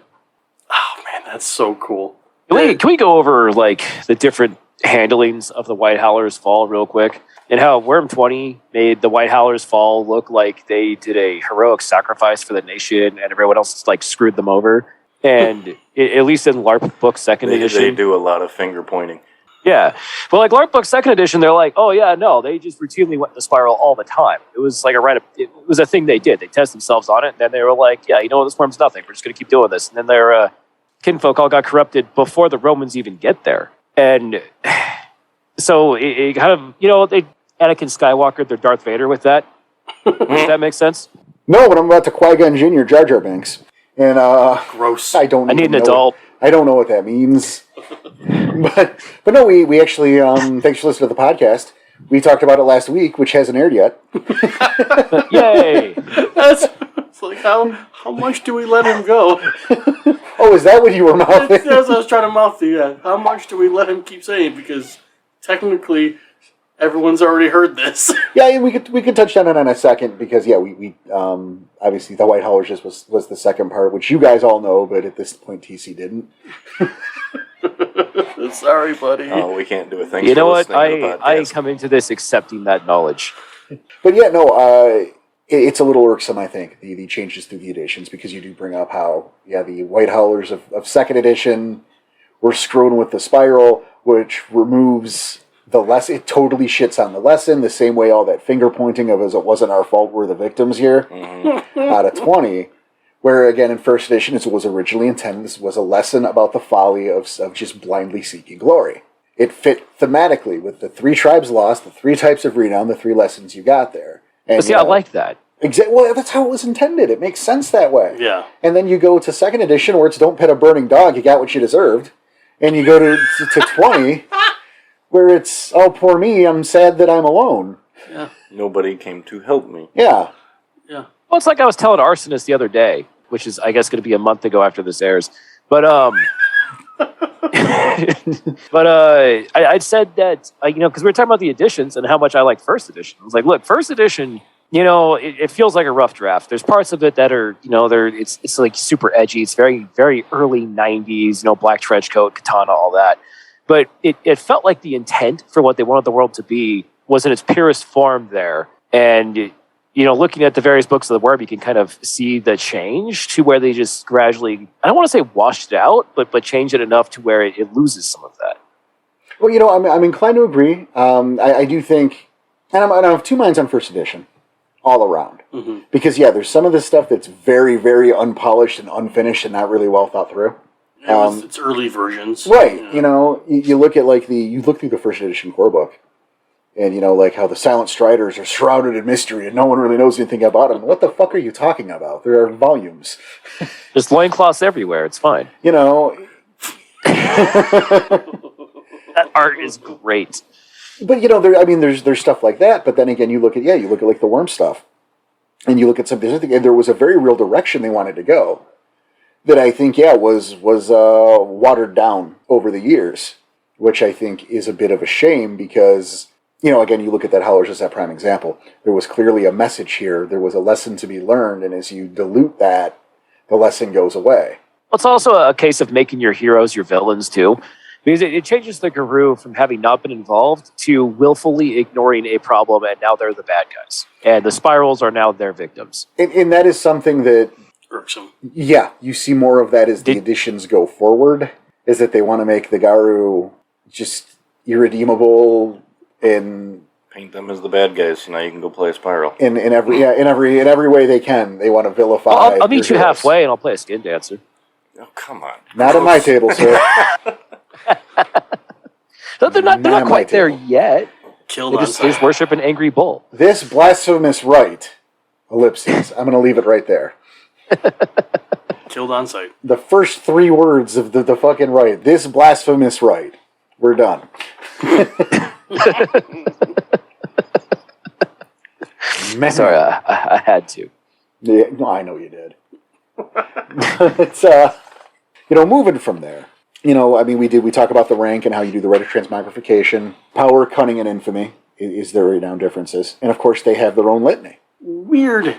B: Oh, man, that's so cool.
D: Can we go over, like, the different handlings of the White Howlers fall real quick? And how Worm 20 made the White Howlers fall look like they did a heroic sacrifice for the nation and everyone else, like, screwed them over. And at least in LARP Book 2nd Edition... They
C: do a lot of finger pointing.
D: Yeah. But, like, LARP Book 2nd Edition, they're like, oh, yeah, no, they just routinely went to Spiral all the time. It was like it was a thing they did. They tested themselves on it, and then they were like, yeah, you know what, this worm's nothing. We're just going to keep doing this. And then their kinfolk all got corrupted before the Romans even get there. And so it kind of, you know, Anakin Skywalker, their Darth Vader with that. Does that make sense?
A: No, but I'm about to Qui-Gon Jinn. Jar Jar Binks. And,
B: gross.
A: I
D: need an adult.
A: I don't know what that means. but no, we actually, thanks for listening to the podcast. We talked about it last week, which hasn't aired yet.
D: Yay!
B: It's like, how much do we let him go?
A: Oh, is that what you were mouthing?
B: That's what I was trying to mouth to, yeah. How much do we let him keep saying? Because technically, everyone's already heard this.
A: Yeah, we could touch on it in a second because we obviously the White Howlers just was the second part, which you guys all know, but at this point TC didn't.
B: Sorry, buddy.
C: Oh, we can't do a thing.
D: You know what? I come into this accepting that knowledge.
A: But yeah, no, it's a little irksome, I think, the changes through the editions, because you do bring up how the White Howlers of second edition were screwing with the spiral, which removes the lesson. It totally shits on the lesson, the same way all that finger pointing of it wasn't our fault, we're the victims here, out of 20. Where, again, in first edition, it was originally intended, this was a lesson about the folly of just blindly seeking glory. It fit thematically with the 3 tribes lost, the 3 types of renown, the 3 lessons you got there. And,
D: but see, I like that.
A: Well, that's how it was intended. It makes sense that way.
B: Yeah.
A: And then you go to second edition, where it's don't pet a burning dog, you got what you deserved. And you go to 20, where it's, oh, poor me, I'm sad that I'm alone.
B: Yeah.
C: Nobody came to help me.
A: Yeah.
B: Yeah.
D: Well, it's like I was telling Arsonist the other day, which is, I guess, going to be a month ago after this airs. But I'd said that, because we were talking about the editions and how much I like first edition. I was like, look, first edition, it feels like a rough draft. There's parts of it that are, it's like super edgy. It's very, very early 90s, black trench coat, katana, all that. But it felt like the intent for what they wanted the world to be was in its purest form there. And, looking at the various books of the Worm, you can kind of see the change to where they just gradually, I don't want to say washed it out, but changed it enough to where it loses some of that.
A: Well, I'm inclined to agree. I do think, and I have two minds on first edition, all around.
B: Mm-hmm.
A: Because, there's some of this stuff that's very, very unpolished and unfinished and not really well thought through.
B: It's early versions.
A: Right. You look at, you look through the first edition core book, and, how the Silent Striders are shrouded in mystery and no one really knows anything about them. What the fuck are you talking about? There are volumes.
D: There's loincloths everywhere. It's fine. That art is great.
A: But, there's stuff like that. But then again, you look at the Worm stuff. And you look at something, and there was a very real direction they wanted to go that I think, was watered down over the years, which I think is a bit of a shame because, again, you look at that Howlers as that prime example. There was clearly a message here. There was a lesson to be learned, and as you dilute that, the lesson goes away.
D: It's also a case of making your heroes your villains, too. Because it changes the Guru from having not been involved to willfully ignoring a problem, and now they're the bad guys. And the Spirals are now their victims.
A: And that is something that...
B: irksome.
A: Yeah, you see more of that as the editions go forward, is that they want to make the Garu just irredeemable and...
C: paint them as the bad guys, so now you can go play a Spiral.
A: In every way they can, they want to vilify.
D: I'll meet you halfway, and I'll play a skin dancer.
C: Oh, come on.
A: Not at my table, sir.
D: No, they're not quite there yet.
B: Killed
D: They just worship an angry bull.
A: This blasphemous rite, ellipses. I'm going to leave it right there.
B: Killed on sight.
A: The first three words of the fucking rite. This blasphemous rite. We're done.
D: Sorry, I had to.
A: Yeah, no, I know you did. It's moving from there. We talk about the rank and how you do the rite of transmogrification. Power, cunning, and infamy is their renowned differences. And of course, they have their own litany.
B: Weird,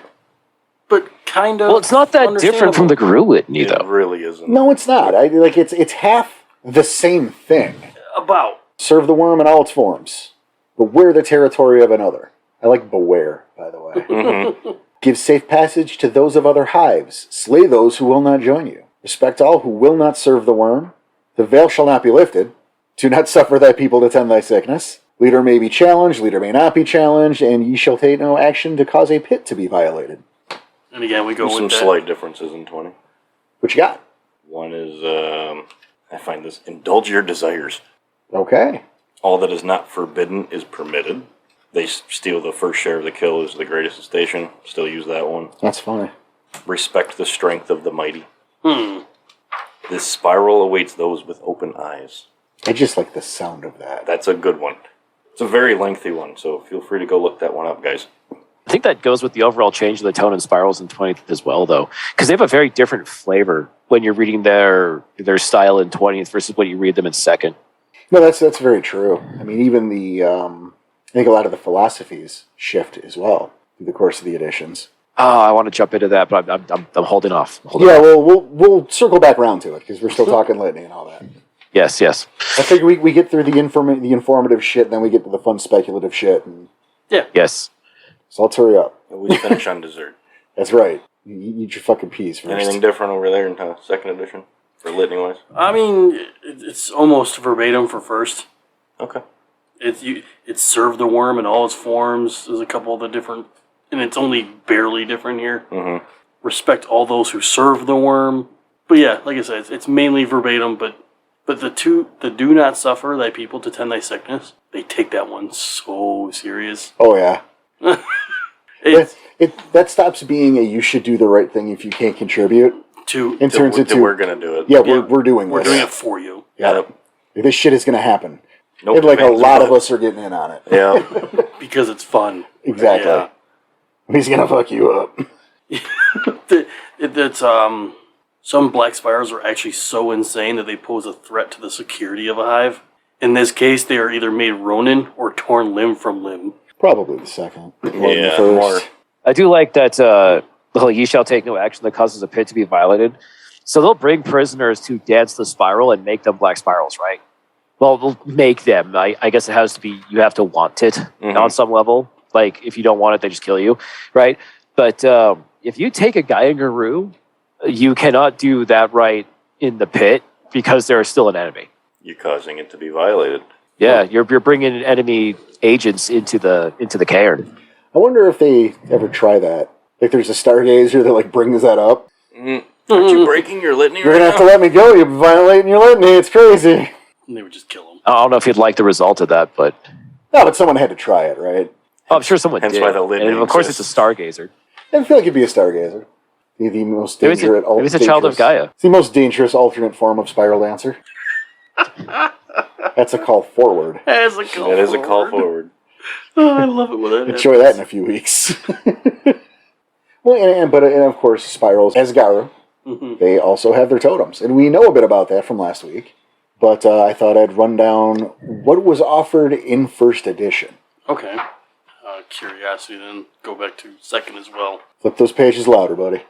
B: but kind of.
D: Well, it's not that different from the Guru Litany, though.
C: It really isn't.
A: No, it's not. It's half the same thing.
B: About.
A: Serve the worm in all its forms. Beware the territory of another. I like beware, by the way.
C: Mm-hmm.
A: Give safe passage to those of other hives. Slay those who will not join you. Respect all who will not serve the worm. The veil shall not be lifted. Do not suffer thy people to tend thy sickness. Leader may be challenged, leader may not be challenged, and ye shall take no action to cause a pit to be violated.
B: And again, we go
C: There's
B: with
C: some
B: that.
C: slight differences in 20.
A: What you got?
C: One is, I find this, indulge your desires.
A: Okay.
C: All that is not forbidden is permitted. They steal the first share of the kill is the greatest station. Still use that one.
A: That's funny.
C: Respect the strength of the mighty. This spiral awaits those with open eyes.
A: I just like the sound of that.
C: That's a good one. It's a very lengthy one, so feel free to go look that one up, guys.
D: I think that goes with the overall change of the tone in Spirals in 20th as well, though. Because they have a very different flavor when you're reading their style in 20th versus when you read them in 2nd.
A: No, that's very true. I mean, even I think a lot of the philosophies shift as well through the course of the editions.
D: Oh, I want to jump into that, but I'm holding off.
A: Well, we'll circle back around to it because we're still talking litany and all that.
D: Yes.
A: I figure we get through the informative shit, and then we get to the fun speculative shit. And
B: Yeah.
D: Yes.
A: So let's hurry up.
C: We finish on dessert.
A: That's right. You eat your fucking peas first.
C: Anything different over there in 2nd edition for litany-wise?
B: I mean, it's almost verbatim for first.
C: Okay.
B: It's serve the worm in all its forms. There's a couple of the different, and it's only barely different here.
C: Mm-hmm.
B: Respect all those who serve the worm. But yeah, like I said, it's mainly verbatim. But the do not suffer thy people to tend thy sickness. They take that one so serious.
A: Oh yeah. That stops being a you should do the right thing if you can't contribute.
B: And
A: turns into
C: we're gonna do it.
A: Yeah, we're doing this.
B: We're doing it for you.
A: Yeah. This shit is gonna happen.
C: Nope,
A: And like a
C: fans
A: lot
C: are
A: of us are getting in on it.
C: Yeah.
B: Because it's fun.
A: Exactly.
B: Yeah.
A: He's gonna fuck you up.
B: It's some black spirals are actually so insane that they pose a threat to the security of a hive. In this case, they are either made Ronin or torn limb from limb.
A: Probably the second. More than the
C: Yeah,
A: first.
C: more.
D: I do like that the whole "ye shall take no action that causes a pit to be violated." So they'll bring prisoners to dance the spiral and make them black spirals, right? Well, they'll make them. I guess it has to be. You have to want it on some level. Like if you don't want it, they just kill you, right? But if you take a Gaigaroo, you cannot do that right in the pit because they're still an enemy.
C: You're causing it to be violated.
D: Yeah, you're bringing enemy agents into the cairn.
A: I wonder if they ever try that. Like there's a stargazer that like brings that up.
C: Aren't you breaking your litany
A: You're
C: right
A: gonna have
C: now?
A: to let me go. You're violating your litany. It's crazy.
B: And they would just kill them.
D: I don't know if you'd like the result of that, but
A: No, but someone had to try it, right?
D: I'm sure someone
C: Hence
D: did.
C: why the litany
D: And of course,
C: exists.
D: it's a stargazer.
A: I feel like it'd be a stargazer. The most
D: Maybe it's
A: dangerous.
D: maybe it's a child of Gaia.
A: It's the most dangerous alternate form of spiral dancer. That's a call forward.
B: That is a call
C: That is a call forward.
B: Oh, I love it when that
A: Enjoy that in a few weeks. Well, and of course, spirals as Garu, they also have their totems, and we know a bit about that from last week. But I thought I'd run down what was offered in first edition.
B: Okay. Curiosity, then go back to second as well.
A: Flip those pages louder, buddy.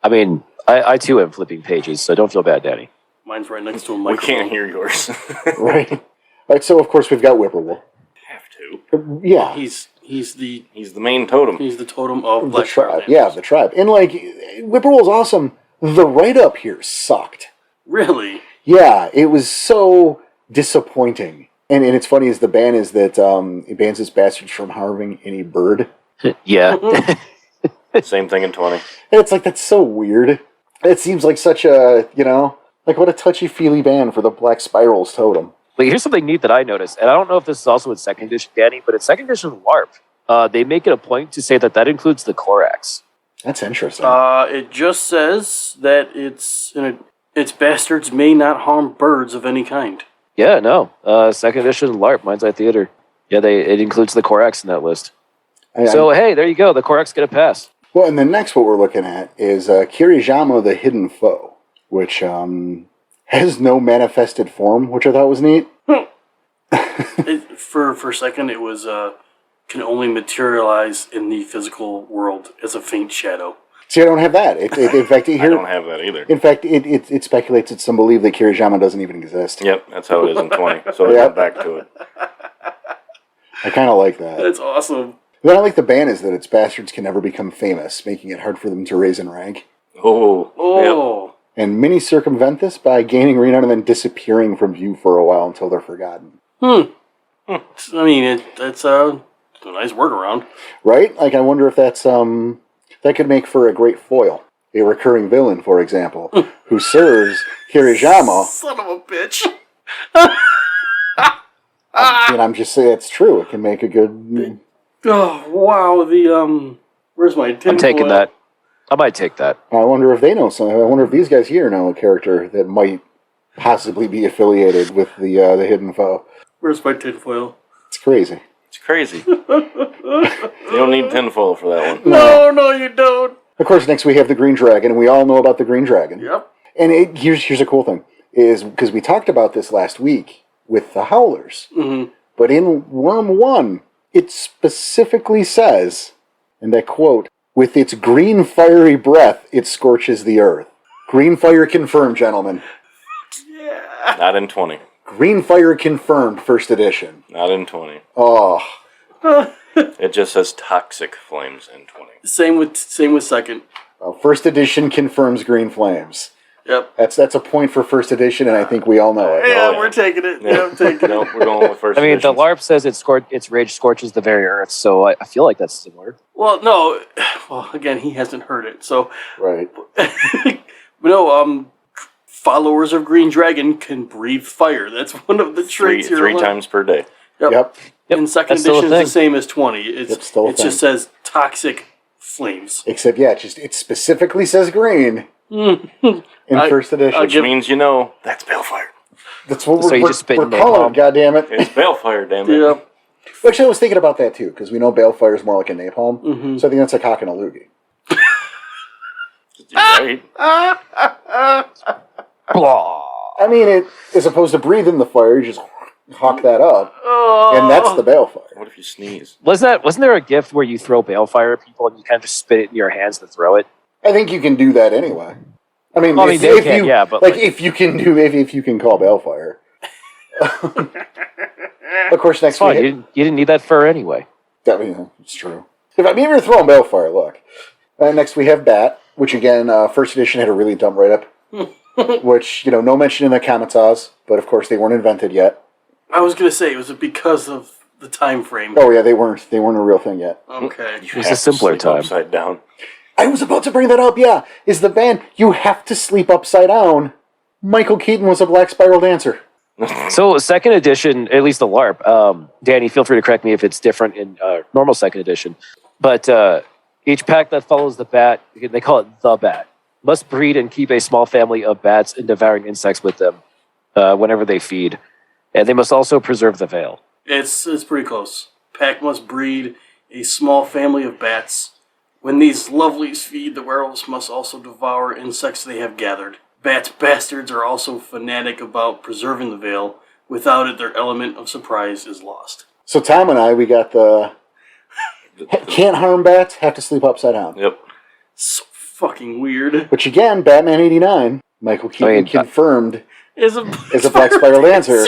D: I mean, I too am flipping pages, so don't feel bad, Danny.
B: Mine's right next to a
C: We
B: microphone.
C: can't hear yours.
A: Right. All right. So of course we've got Whippoorwill.
C: Have to.
A: Yeah.
B: He's the
C: main totem.
B: he's the totem of
A: The
B: black
A: tribe.
B: Dancers.
A: Yeah, the tribe. And like Whippoorwill's awesome. The write up here sucked.
B: Really?
A: Yeah, it was so disappointing. And it's funny as the ban is that it bans its bastards from harming any bird.
D: Yeah.
C: Same thing in 20.
A: And it's like, that's so weird. It seems like such a, like what a touchy-feely ban for the Black Spirals totem.
D: But here's something neat that I noticed, and I don't know if this is also in second edition, Danny, but in second edition LARP, they make it a point to say that includes the Korax.
A: That's interesting.
B: It just says that its bastards may not harm birds of any kind.
D: Yeah, no. Second edition LARP, Mind's Eye Theater. Yeah, it includes the Korax in that list. So, hey, there you go. The Korax get a pass.
A: Well, and then next what we're looking at is Kirijama the Hidden Foe, which has no manifested form, which I thought was neat.
B: For a second, it was can only materialize in the physical world as a faint shadow.
A: See, I don't have that. In fact,
C: I don't have that either.
A: In fact, it speculates that some believe that Kirijama doesn't even exist.
C: Yep, that's how it is in 20. So they went back to it.
A: I kind of like that.
B: That's awesome.
A: What I like the ban is that its bastards can never become famous, making it hard for them to raise in rank.
B: Oh.
A: And many circumvent this by gaining renown and then disappearing from view for a while until they're forgotten.
B: I mean, that's a nice workaround.
A: Right? Like, I wonder if that's, that could make for a great foil. A recurring villain, for example, who serves Kirijama.
B: Son of a bitch.
A: And I'm just saying it's true. It can make a good...
B: Oh, wow. Where's my tinfoil?
D: I'm taking that. I might take that.
A: I wonder if they know something. I wonder if these guys here know a character that might possibly be affiliated with the Hidden Foe.
B: Where's my tinfoil?
A: It's crazy.
C: It's crazy. You don't need tinfoil for that one.
B: No, you don't.
A: Of course, next we have the Green Dragon, and we all know about the Green Dragon.
B: Yep.
A: And here's a cool thing, is because we talked about this last week with the Howlers.
B: Mm-hmm.
A: But in Worm 1, it specifically says, and I quote, "With its green fiery breath, it scorches the earth." Green fire confirmed, gentlemen.
B: Yeah.
C: Not in 20.
A: Green fire confirmed, first edition.
C: Not in 20.
A: Oh.
C: It just says toxic flames in 20.
B: Same with second.
A: First edition confirms green flames.
B: Yep.
A: That's a point for first edition, and I think we all know it.
B: Yeah,
C: yeah.
B: we're taking it.
C: Yeah.
B: Yeah, I'm taking
C: No,
B: it.
C: we're going with first
D: I mean, the
C: editions.
D: LARP says its rage scorches the very earth, so I feel like that's similar.
B: Well, no. Well, again, he hasn't heard it. So,
A: Right.
B: but no. Followers of Green Dragon can breathe fire. That's one of the traits here.
C: Three times per day.
A: Yep.
B: In second
D: That's still a
B: edition, it's
D: thing.
B: the same as 20. It's
A: Yep, still a
B: it just says toxic flames.
A: Except, yeah, it specifically says green in
B: I-
A: first edition.
C: Which means you know that's balefire.
A: That's what
D: So you
A: we're
D: just spit
A: we're
D: in
A: calling
D: napalm.
A: it, goddammit.
C: It's balefire, damn it.
B: Yep.
A: Actually, I was thinking about that too, because we know balefire is more like a napalm.
B: Mm-hmm.
A: So I think that's a cock and a loogie.
C: You're right.
D: Blah.
A: I mean, it as opposed to breathing the fire, you just hawk that up, and that's the balefire.
C: What if you sneeze?
D: Wasn't there a gift where you throw balefire at people and you kind of just spit it in your hands to throw it?
A: I think you can do that anyway. I mean,
D: Well, I mean, they can,
A: you,
D: yeah, but
A: like if you can do if you can call balefire. Of course, next
D: fine.
A: we
D: You didn't need that fur anyway.
A: I mean, it's true. If you're throwing balefire, look. Next we have bat, which again, first edition had a really dumb write up, which no mention in the Kamatas, but of course they weren't invented yet.
B: I was gonna say, was it because of the time frame?
A: Oh yeah, they weren't a real thing yet.
B: Okay.
C: You
D: It was
C: have
D: a simpler
C: to sleep
D: time.
C: upside down.
A: I was about to bring that up. Yeah, is the band "You Have to Sleep Upside Down"? Michael Keaton was a black spiral dancer.
D: So second edition, at least the LARP. Danny, feel free to correct me if it's different in normal second edition. But each pack that follows the bat, they call it the bat, must breed and keep a small family of bats and devouring insects with them whenever they feed, and they must also preserve the veil.
B: It's pretty close. Pack must breed a small family of bats. When these lovelies feed, the werewolves must also devour insects they have gathered. Bat bastards are also fanatic about preserving the veil. Without it, their element of surprise is lost.
A: So Tom and I, we got the can't harm bats, have to sleep upside down.
C: Yep.
B: So fucking weird.
A: Which again, Batman '89, Michael Keaton confirmed
B: Is a
A: black spiral dancer.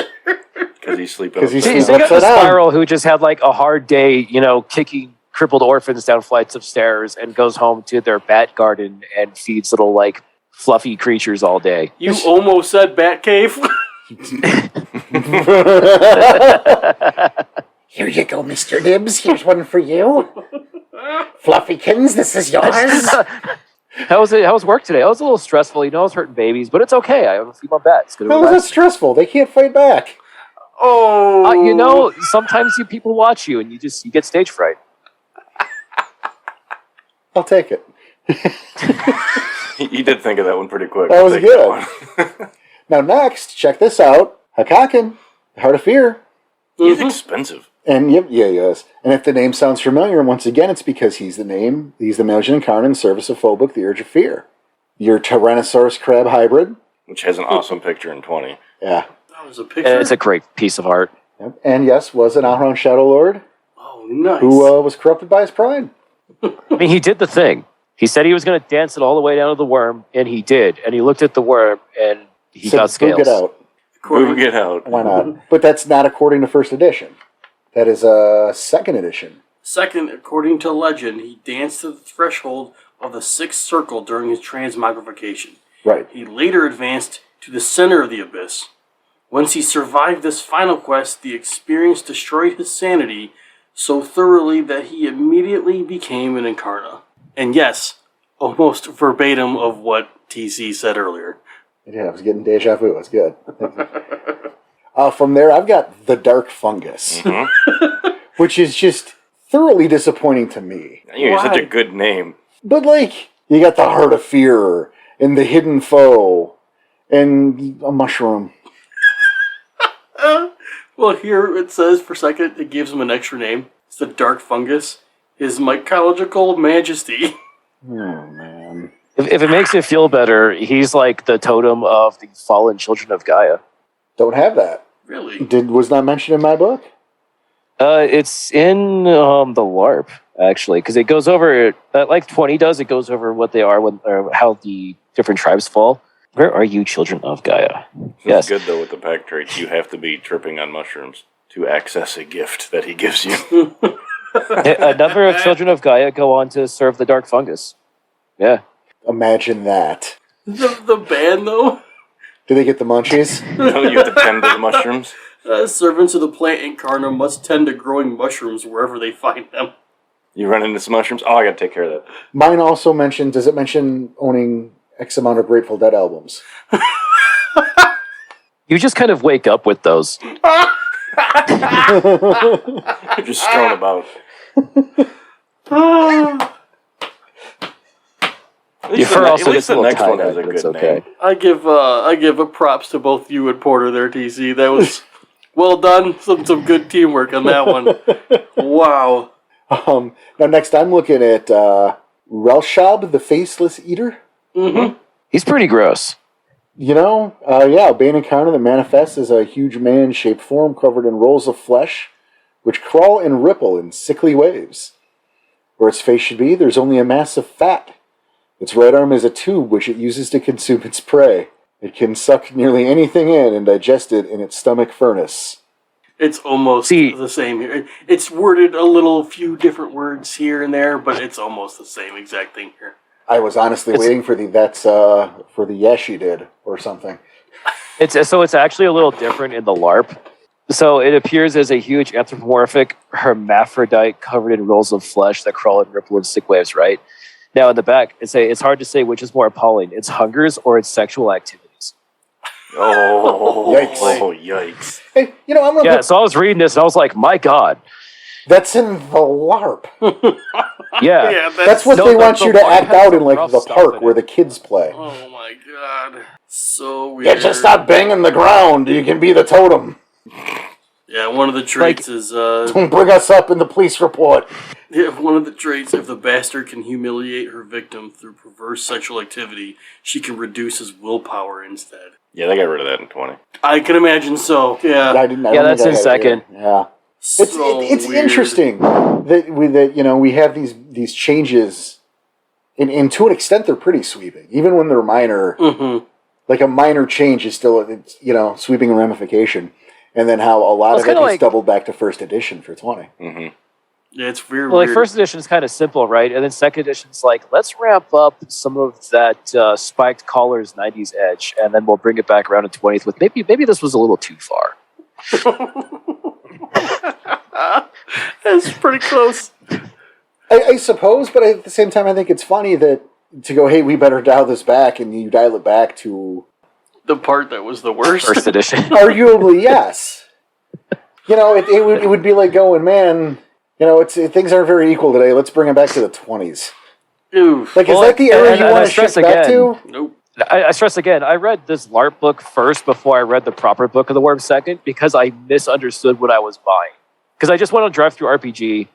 C: Because he's sleeping.
A: Because he's
C: upside
D: So you got
A: upside
D: the
A: down.
D: Spiral who just had like a hard day, kicking crippled orphans down flights of stairs and goes home to their bat garden and feeds little like fluffy creatures all day.
B: You almost said Batcave.
A: Here you go, Mr. Nibs. Here's one for you. Fluffykins, this is yours.
D: How was work today? I was a little stressful. I was hurting babies, but it's okay. I have a few more bats. Gonna
A: How is that
D: relax.
A: stressful? They can't fight back.
B: Oh.
D: Sometimes people watch you and you get stage fright.
A: I'll take it.
C: He did think of that one pretty quick.
A: That was
C: I'll take
A: good.
C: that one.
A: Now next, check this out. Hakaken, Heart of Fear.
C: He's expensive.
A: And yes. And if the name sounds familiar, once again, it's because he's the Maelgin incarnate in service of Phobok, the Urge of Fear. Your Tyrannosaurus crab hybrid.
C: Which has an awesome picture in 20.
A: Yeah.
B: That was a picture.
D: It's a great piece of art.
A: Yep. And yes, was an Ahroun Shadow Lord
B: Oh, nice.
A: who was corrupted by his pride.
D: I mean, he did the thing. He said he was going to dance it all the way down to the worm, and he did. And he looked at the worm, and he
A: Said,
D: got scales.
A: "Boog it out."
C: Boog it out.
A: Why not? But that's not according to first edition. That is second edition.
B: Second, according to legend, he danced to the threshold of the sixth circle during his transmogrification.
A: Right.
B: He later advanced to the center of the abyss. Once he survived this final quest, the experience destroyed his sanity so thoroughly that he immediately became an Incarna. And yes, almost verbatim of what TC said earlier.
A: Yeah, I was getting deja vu. That's good. From there, I've got the Dark Fungus, which is just thoroughly disappointing to me.
C: You have such
B: Why?
C: a good name.
A: But, you got the Heart of Fear, and the Hidden Foe, and a mushroom.
B: Well, here it says, for a second, it gives him an extra name. It's the Dark Fungus. His mycological majesty.
A: Oh, man.
D: If it makes you feel better, he's like the totem of the fallen children of Gaia.
A: Don't have that.
B: Really?
A: Was not mentioned in my book?
D: It's in the LARP, actually, because it goes over, like 20 does, it goes over what they are, or how the different tribes fall. Where are you, children of Gaia?
C: It's
D: Yes.
C: good, though, with the pack traits. You have to be tripping on mushrooms to access a gift that he gives you.
D: A number of children of Gaia go on to serve the Dark Fungus. Yeah.
A: Imagine that.
B: The band, though?
A: Do they get the munchies?
C: No, you have to tend to the mushrooms.
B: Servants of the plant Incarna must tend to growing mushrooms wherever they find them.
C: You run into some mushrooms. Oh, I got to take care of that.
A: Mine also mentioned, does it mention owning X amount of Grateful Dead albums?
D: You just kind of wake up with those.
C: You're just strewn about.
D: Your fur also
C: at
D: gets
C: least
D: a
C: the
D: little
C: next one
D: tie-dye,
C: has a
D: but it's
C: good
D: okay.
C: name.
B: I give a props to both you and Porter there, TC. That was well done. Some good teamwork on that one. Wow.
A: Now, next I'm looking at Relshab, the Faceless Eater.
B: Mm-hmm.
D: He's pretty gross.
A: You know, Bane encounter that manifests as a huge man-shaped form covered in rolls of flesh, which crawl and ripple in sickly waves. Where its face should be, there's only a mass of fat. Its right arm is a tube which it uses to consume its prey. It can suck nearly anything in and digest it in its stomach furnace.
B: It's almost the same here. It's worded a few different words here and there, but it's almost the same exact thing here.
A: I was honestly waiting for for the yes you did or something.
D: It's actually a little different in the LARP. So it appears as a huge anthropomorphic hermaphrodite covered in rolls of flesh that crawl and ripple in sick waves, right? Now in the back, it's hard to say which is more appalling, its hungers or its sexual activities.
C: Oh,
A: Yikes.
C: Oh, yikes.
A: Hey, you know, I'm gonna
D: Yeah, so I was reading this and I was like, my God.
A: that's in the LARP.
D: Yeah.
B: Yeah,
A: That's what they want you to
D: LARP
A: act
D: has
A: out
D: some
A: in, like,
D: rough
A: the
D: stuff
A: park
D: in
A: where
D: it.
A: the kids play.
B: Oh my god. So weird.
A: Yeah, just stop banging the ground. You can be the totem.
B: Yeah, one of the traits is
A: Don't bring us up in the police report.
B: one of the traits, if the bastard can humiliate her victim through perverse sexual activity, she can reduce his willpower instead.
C: Yeah, they got rid of that in 20.
B: I can imagine so. Yeah.
A: I didn't. I
D: Yeah,
A: don't
D: that's
A: think I
D: in
A: had it
D: second.
A: here. Yeah. It's
B: weird.
A: interesting that we have these changes, and to an extent they're pretty sweeping, even when they're minor.
B: Mm-hmm.
A: Like a minor change is still sweeping ramification, and then how a lot of it is doubled back to first edition for 20.
C: Mm-hmm.
B: Yeah, it's very
D: Well,
B: weird.
D: like first edition is kind of simple, right? And then second edition's like, let's ramp up some of that spiked collars 90s edge, and then we'll bring it back around in 20th with maybe this was a little too far.
B: That's pretty close.
A: I suppose, but at the same time, I think it's funny that to go, hey, we better dial this back, and you dial it back to
B: The part that was the worst.
D: First edition.
A: arguably, yes. It would be like going, man. Things aren't very equal today. Let's bring it back to the 20s.
B: Oof.
A: Like, is that the era you want to shift back to?
B: Nope.
D: I stress again, I read this LARP book first before I read the proper Book of the Worm second because I misunderstood what I was buying. Because I just went on Drive Through RPG,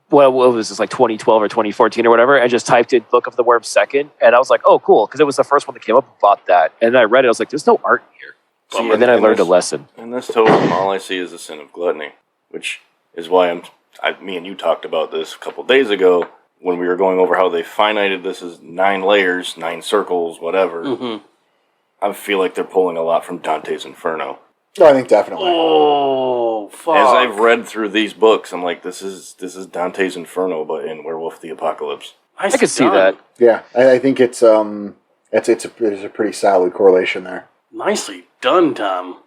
D: what was this, like 2012 or 2014 or whatever, and just typed in Book of the Worm second, and I was like, oh, cool, because it was the first one that came up and bought that. And then I read it, I was like, there's no art in here. And then I learned a lesson.
C: In this totem, all I see is the sin of gluttony, which is why me and you talked about this a couple days ago when we were going over how they finited this as 9 layers, 9 circles, whatever.
B: Mm-hmm.
C: I feel like they're pulling a lot from Dante's Inferno.
A: No, I think definitely.
B: Oh, fuck.
C: As I've read through these books, I'm like, this is Dante's Inferno, but in Werewolf the Apocalypse.
D: I could see that.
A: Yeah, I think there's a pretty solid correlation there.
B: Nicely done, Tom.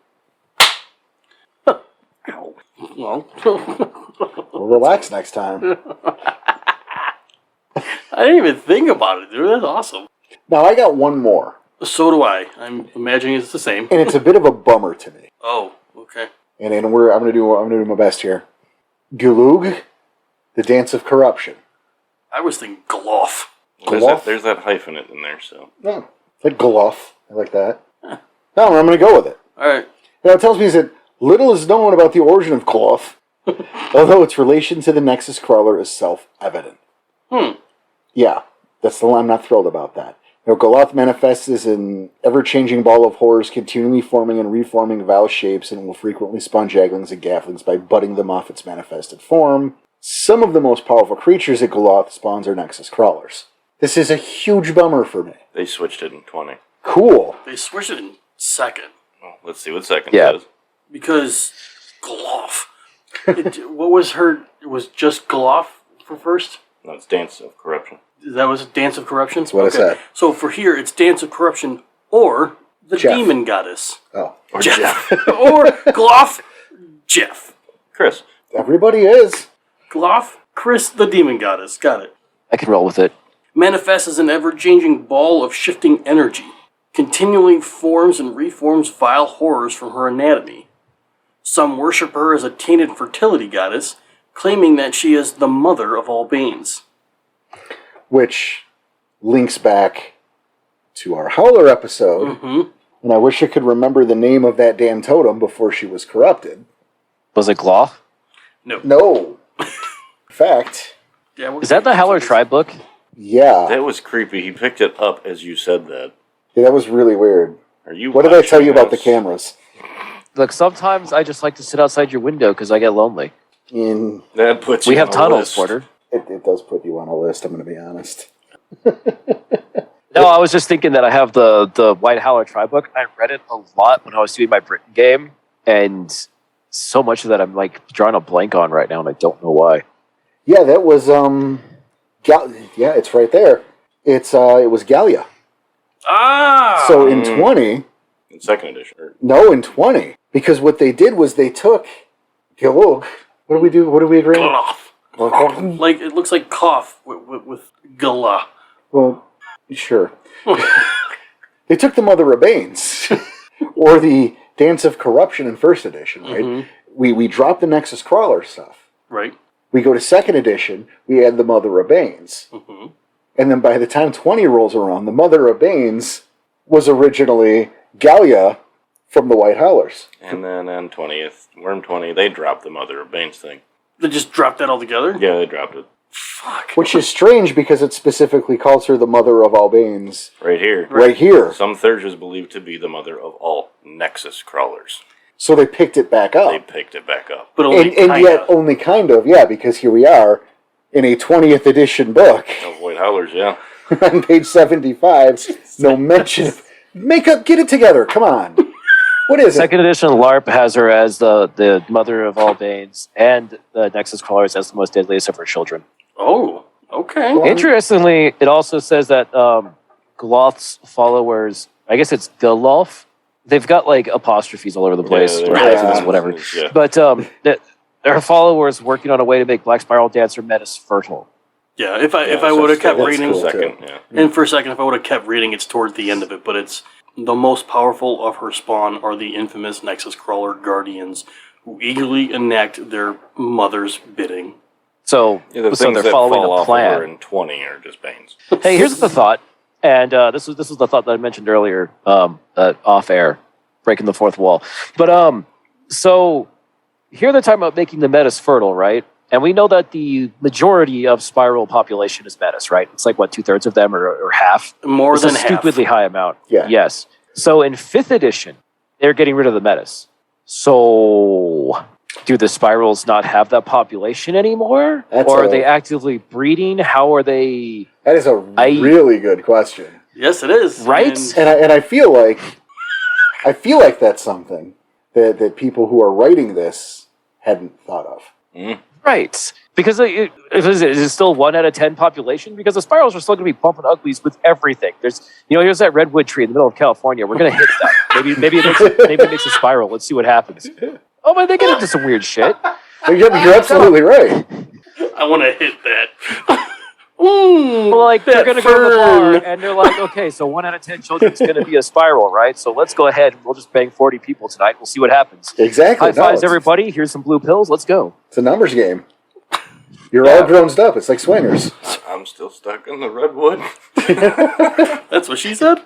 B: Ow. Well,
A: We'll relax next time.
B: I didn't even think about it, dude. That's awesome.
A: Now, I got one more,
B: So do I. I'm imagining it's the same.
A: and it's a bit of a bummer to me.
B: Oh, okay.
A: And I'm gonna do my best here. Gulug, the Dance of Corruption.
B: I was thinking Gloff.
C: There's that hyphen in there, so.
A: No, it's like Gluff. I like that. No, I'm gonna go with it.
B: All right.
A: Now, it tells me that little is known about the origin of Gluff, although its relation to the Nexus Crawler is self-evident. Yeah, I'm not thrilled about that. Goloth manifests as an ever-changing ball of horrors, continually forming and reforming vile shapes, and will frequently spawn jaglings and gafflings by budding them off its manifested form. Some of the most powerful creatures that Goloth spawns are Nexus Crawlers. This is a huge bummer for me.
C: They switched it in 20.
A: Cool.
B: They switched it in second.
C: Well, let's see what second
D: Yeah.
C: says.
B: Because Gloff. What was her... It was just Gloff for first?
C: No, it's Dance of Corruption.
B: That was Dance of Corruption?
A: That's what I said.
B: So for here, it's Dance of Corruption or the
A: Jeff.
B: Demon Goddess.
A: Oh.
C: Or
B: Jeff. Or Gloff, Jeff.
C: Chris.
A: Everybody is.
B: Gloff, Chris, the Demon Goddess. Got it.
D: I can roll with it.
B: Manifests as an ever-changing ball of shifting energy. Continually forms and reforms vile horrors from her anatomy. Some worship her as a tainted fertility goddess, claiming that she is the mother of all banes.
A: Which links back to our Howler episode.
B: Mm-hmm.
A: And I wish I could remember the name of that damn totem before she was corrupted.
D: Was it Gloth?
A: No. In fact,
D: Is that the Howler Tribe book?
A: yeah.
C: That was creepy. He picked it up as you said that.
A: Yeah, that was really weird.
C: Are you?
A: What did I tell you about the
C: watching
A: cameras?
D: Look, sometimes I just like to sit outside your window because I get lonely.
A: In
C: this? That puts you
D: We have
C: on a
D: tunnels,
C: list.
D: Porter.
A: it does put you on a list, I'm going to be honest.
D: No, I was just thinking that I have the White Howler Tribe book. I read it a lot when I was doing my Britain game, and so much of that I'm like drawing a blank on right now, and I don't know why.
A: Yeah, that was yeah, it's right there. It was Gallia.
B: Ah!
A: So in 20,
C: In second edition.
A: no, in 20, because what they did was they took Gilog. What do we do? What do we agree on?
B: Cough. Like, it looks like cough with gala.
A: Well, sure. They took the Mother of Banes, or the Dance of Corruption in first edition, right?
B: Mm-hmm.
A: We dropped the Nexus Crawler stuff.
B: Right.
A: We go to second edition, we add the Mother of Banes.
B: Mm-hmm.
A: And then by the time 20 rolls around, the Mother of Banes was originally Gallia from the White Howlers.
C: And then on 20th, Worm 20, they dropped the Mother of Banes thing.
B: They just dropped that all together?
C: Yeah, they dropped it.
B: Fuck.
A: Which is strange because it specifically calls her the Mother of all Banes
C: Right here.
A: right here.
C: Some Thurges believed to be the mother of all Nexus crawlers.
A: So they picked it back up.
C: They picked it back up.
B: But only
A: And yet only kind of, yeah, because here we are in a 20th edition book
C: Of White Howlers, yeah.
A: on page 75. No mention of... Get it together, come on. What is it?
D: Second edition LARP has her as the mother of all Banes, and the Nexus Crawlers as the most deadliest of her children.
B: Oh, okay.
A: Well,
D: Interestingly, it also says that Gloth's followers, I guess it's Gilolf, they've got like apostrophes all over the place,
C: Yeah,
D: or
A: right.
D: hyphens, whatever.
C: Yeah.
D: But that her followers working on a way to make Black Spiral Dancer Metis fertile.
B: Yeah, if I
C: Yeah,
B: would have
C: so
B: kept
C: that's
B: reading,
A: cool.
C: Second, yeah.
B: and for a second, if I would have kept reading, it's towards the end of it, but it's the most powerful of her spawn are the infamous Nexus Crawler Guardians, who eagerly enact their mother's bidding.
D: So,
C: Yeah, the
D: so
C: things
D: they're
C: that
D: following
C: fall
D: a
C: off of her
D: plan.
C: in 20 are just Banes.
D: Hey, here's the thought, and this was the thought that I mentioned earlier, off air, breaking the fourth wall. But so here they're talking about making the Metis fertile, right? And we know that the majority of Spiral population is Metis, right? It's like what 2/3 of them, or half.
B: More
D: It's
B: than
D: a
B: half.
D: stupidly high amount.
A: Yeah.
D: Yes. So in 5th edition, they're getting rid of the Metis. So do the Spirals not have that population anymore?
A: That's
D: or are
A: a-
D: they actively breeding? How are they...
A: That is a really good question.
B: Yes, it is.
D: Right?
B: And
A: And I feel like that's something that people who are writing this hadn't thought of.
D: Right. Because is it still 1 out of 10 population? Because the Spirals are still going to be pumping uglies with everything. Here's that redwood tree in the middle of California. We're going to hit that. Maybe it makes a spiral. Let's see what happens. Oh, man, they get into some weird shit.
A: You're absolutely right.
B: I want to hit that. Ooh,
D: Like, they're
B: that
D: going to go to the bar,
B: fern.
D: and they're like, okay, so 1 out of 10 children is going to be a spiral, right? So let's go ahead and we'll just bang 40 people tonight. We'll see what happens.
A: Exactly.
D: High fives,
A: it's,
D: everybody. Here's some blue pills. Let's go.
A: it's a numbers game. You're
D: Yeah.
A: all grown up. It's like swingers.
C: I'm still stuck in the redwood.
B: That's what she said?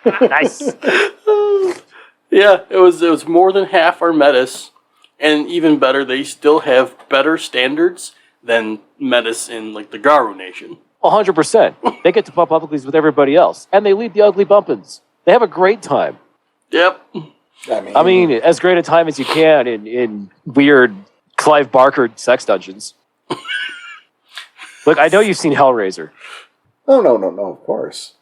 D: Nice.
B: Yeah, it was more than half our Metis, and even better, they still have better standards than Metis in like the Garu Nation.
D: 100%. They get to pump uglies with everybody else, and they lead the ugly bumpins. They have a great time.
B: Yep.
D: I mean, as great a time as you can in weird Clive Barker sex dungeons. Look, I know you've seen Hellraiser.
A: oh no, of course.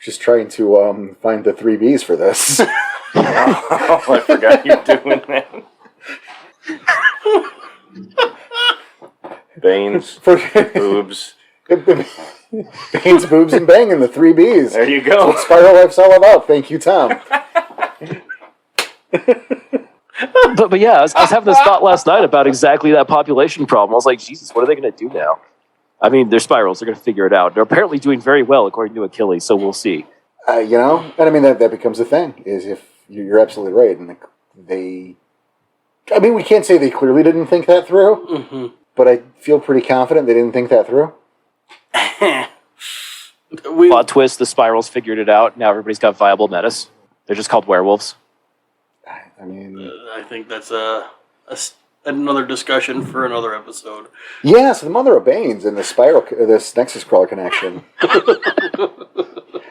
A: Just trying to find the 3 Bs for this.
C: Oh, I forgot you're doing that. Banes,
A: For
C: boobs.
A: Bane's, boobs, and banging, the 3 Bs.
C: There you go.
A: Spiral Life's all about. Thank you, Tom.
D: But yeah, I was having this thought last night about exactly that population problem. I was like, Jesus, what are they going to do now? I mean, they're Spirals. They're going to figure it out. They're apparently doing very well, according to Achilles, so we'll see.
A: And I mean, that becomes a thing, is if you're absolutely right. And I mean, we can't say they clearly didn't think that through,
B: Mm-hmm.
A: but I feel pretty confident they didn't think that through.
D: Plot twist, the spirals figured it out. Now everybody's got viable metas. They're just called werewolves.
A: I mean...
B: I think that's another discussion for another episode.
A: Yeah, so the Mother of Banes and this Nexus Crawler connection.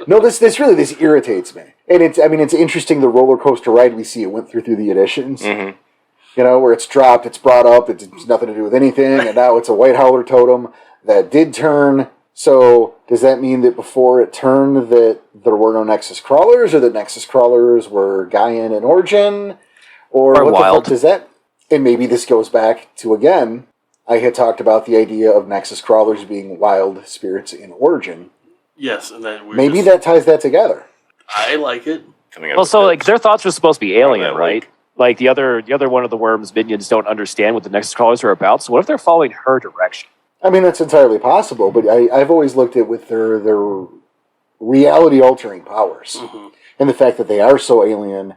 A: No, this really irritates me. And it's interesting the roller coaster ride we see it went through the editions.
C: Mm-hmm.
A: You know, where it's dropped, it's brought up, it's nothing to do with anything, and now it's a White Howler totem that did turn. So does that mean that before it turned that there were no Nexus Crawlers, or that Nexus Crawlers were Gaian in origin? Or what
D: wild.
A: the fuck does that... And maybe this goes back to, again, I had talked about the idea of Nexus Crawlers being wild spirits in origin.
B: Yes, and then
A: maybe that ties that together.
B: I like it.
D: Well, so like their thoughts are supposed to be alien, right? Like the other one of the worm's minions don't understand what the Nexus Crawlers are about. So what if they're following her direction?
A: I mean, that's entirely possible, but I've always looked at with their reality-altering powers, and the fact that they are so alien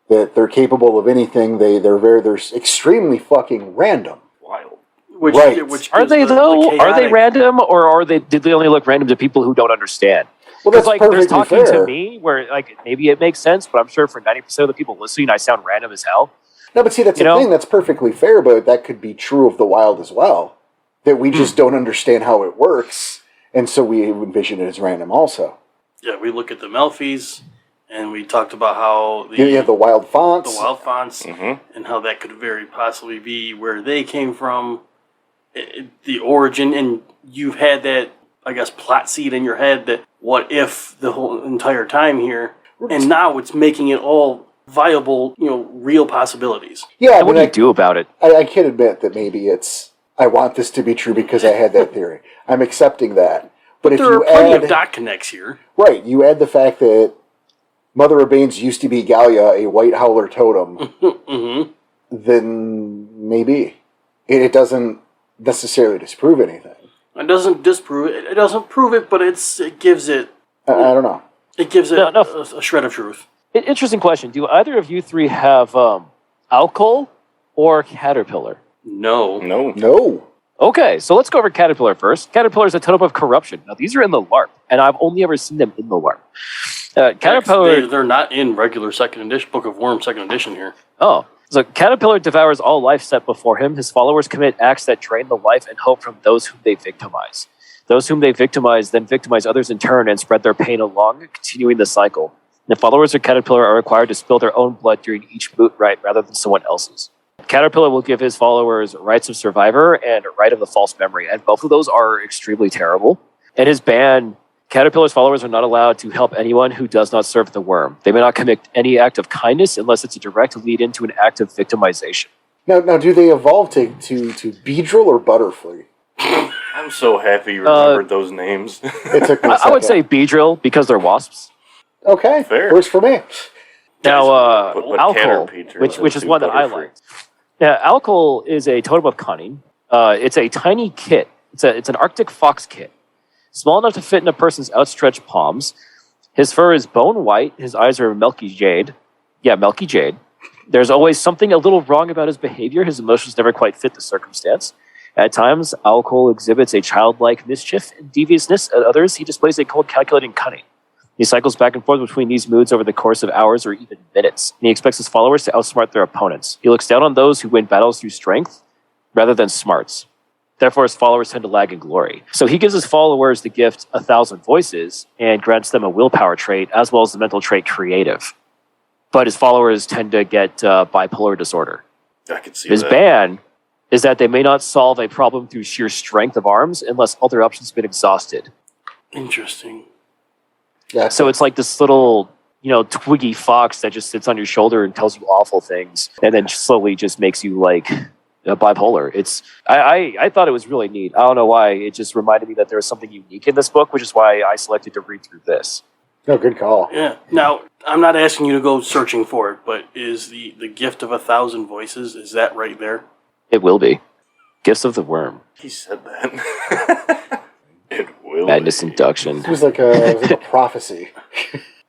A: that they're capable of anything. They're extremely fucking random.
C: Wild.
B: Which
D: are they though? Are they random, or did they only look random to people who don't understand?
A: Well, that's
D: like
A: perfectly
D: there's talking
A: fair.
D: to me where like maybe it makes sense, but I'm sure for 90% of the people listening, I sound random as hell.
A: No, but see, that's the thing. That's perfectly fair, but that could be true of the wild as well. That we just don't understand how it works, and so we envision it as random also.
B: Yeah, we look at the Melfies, and we talked about how
A: You have the wild fonts.
B: the wild fonts, and how that could very possibly be where they came from, the origin, and you've had that, I guess, plot seed in your head that what if the whole entire time here, and now it's making it all viable, real possibilities.
A: Yeah,
D: what do you do about it?
A: I can admit that maybe I want this to be true because I had that theory. I'm accepting that. But if
B: there
A: you
B: are plenty
A: add...
B: of dot connects here.
A: Right, you add the fact that Mother of Banes used to be Galia, a White Howler totem, then maybe. It doesn't necessarily disprove anything.
B: It doesn't disprove it. It doesn't prove it, but it gives it...
A: I don't know.
B: It gives it a shred of truth.
D: Interesting question. Do either of you three have alcohol or caterpillar?
B: No.
D: Okay, so let's go over Caterpillar first. Caterpillar is a totem of corruption. Now, these are in the LARP, and I've only ever seen them in the LARP. Caterpillar...
B: They're not in regular second edition, Book of Worms second edition here.
D: Oh. So Caterpillar devours all life set before him. His followers commit acts that drain the life and hope from those whom they victimize. Those whom they victimize then victimize others in turn and spread their pain along, continuing the cycle. The followers of Caterpillar are required to spill their own blood during each moot rite rather than someone else's. Caterpillar will give his followers rights of survivor and right of the false memory, and both of those are extremely terrible. In his ban, Caterpillar's followers are not allowed to help anyone who does not serve the worm. They may not commit any act of kindness unless it's a direct lead into an act of victimization.
A: Now, do they evolve to Beedrill or Butterfly?
C: I'm so happy you remembered those names.
A: It took me a
D: I would
A: second.
D: say Beedrill because they're wasps.
A: Okay,
C: Fair.
A: works for me.
D: Now,
C: But
D: Alcohol,
C: Caterpillar
D: which is
C: do
D: one that I
C: Butterfree.
D: like. Yeah, Alcohol is a totem of cunning. It's a tiny kit. It's an Arctic fox kit. Small enough to fit in a person's outstretched palms. His fur is bone white. His eyes are milky jade. Yeah, milky jade. There's always something a little wrong about his behavior. His emotions never quite fit the circumstance. At times, Alcohol exhibits a childlike mischief and deviousness. At others, he displays a cold, calculating cunning. He cycles back and forth between these moods over the course of hours or even minutes, and he expects his followers to outsmart their opponents. He looks down on those who win battles through strength rather than smarts. Therefore, his followers tend to lag in glory. So he gives his followers the gift 1,000 voices and grants them a willpower trait as well as the mental trait creative. But his followers tend to get bipolar disorder.
C: I could see
D: His
C: that.
D: ban is that they may not solve a problem through sheer strength of arms unless other options have been exhausted.
B: Interesting.
A: Yeah,
D: So it's like this little, twiggy fox that just sits on your shoulder and tells you awful things, and then slowly just makes you like bipolar. I thought it was really neat. I don't know why. It just reminded me that there was something unique in this book, which is why I selected to read through this.
A: no, good call.
B: Yeah. Now, I'm not asking you to go searching for it, but is the gift of 1,000 voices, is that right there?
D: It will be. Gifts of the Worm.
C: He said that. It will
D: Madness
C: be.
D: Induction.
A: It was like a prophecy.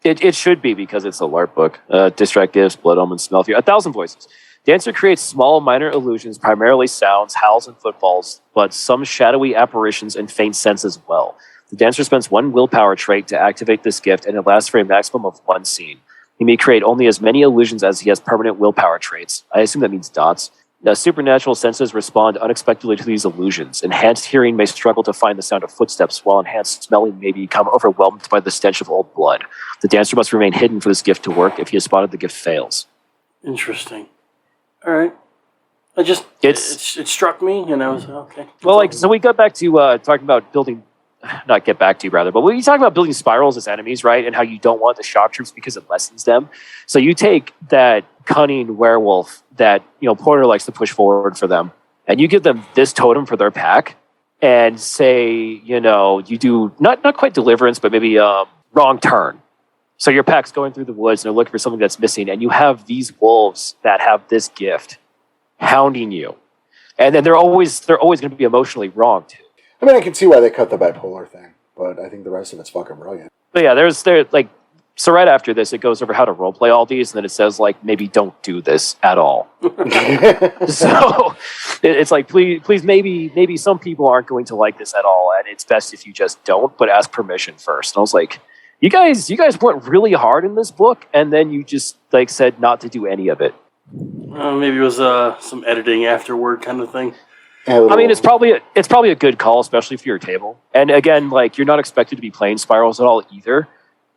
D: It should be because it's a LARP book. Distract Gifts, Blood Omen, Smell Fear. 1,000 voices. Dancer creates small, minor illusions, primarily sounds, howls, and footfalls, but some shadowy apparitions and faint scents as well. The Dancer spends 1 willpower trait to activate this gift, and it lasts for a maximum of 1 scene. He may create only as many illusions as he has permanent willpower traits. I assume that means dots. Now, supernatural senses respond unexpectedly to these illusions. Enhanced hearing may struggle to find the sound of footsteps, while enhanced smelling may become overwhelmed by the stench of old blood. The Dancer must remain hidden for this gift to work. If he is spotted, the gift fails.
B: Interesting. All right. It struck me, and I was okay.
D: Well, so we got back to talking about building, not get back to rather, but we talk about building spirals as enemies, right? And how you don't want the shock troops because it lessens them. So you take that cunning werewolf that Porter likes to push forward for them, and you give them this totem for their pack, and say you do not quite deliverance, but maybe wrong turn. So your pack's going through the woods and they're looking for something that's missing, and you have these wolves that have this gift hounding you, and then they're always going to be emotionally wrong too.
A: I mean, I can see why they cut the bipolar thing, but I think the rest of it's fucking brilliant.
D: But yeah, so right after this, it goes over how to roleplay all these, and then it says maybe don't do this at all. So it's please, maybe some people aren't going to like this at all, and it's best if you just don't, but ask permission first. And I was like, you guys went really hard in this book, and then you just said not to do any of it.
B: Maybe it was some editing afterward kind of thing.
D: I mean, it's probably a good call, especially for your table. And again, you're not expected to be playing spirals at all either.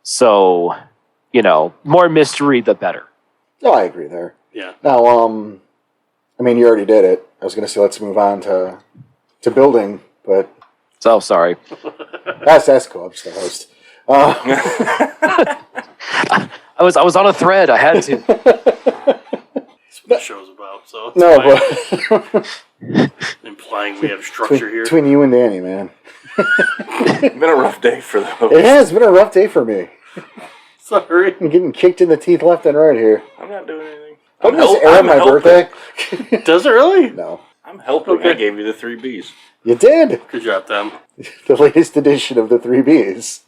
D: So, more mystery the better.
A: No, I agree there.
B: Yeah.
A: Now, I mean, you already did it. I was going to say let's move on to building, but
D: sorry.
A: That's cool. I'm just the host.
D: I was on a thread. I had to.
B: That's what the show's about. So
A: no,
B: but implying we have structure here
A: between you and Danny, man.
C: It's been a rough day for them.
A: It has been a rough day for me.
B: Sorry,
A: I'm getting kicked in the teeth left and right here.
C: I'm not doing anything.
A: I'm just airing my birthday.
B: Does it really?
A: No,
C: I'm helping.
B: Okay.
C: I gave you the 3 Bs.
A: you did.
B: Good job, Tom.
A: The latest edition of the 3Bs.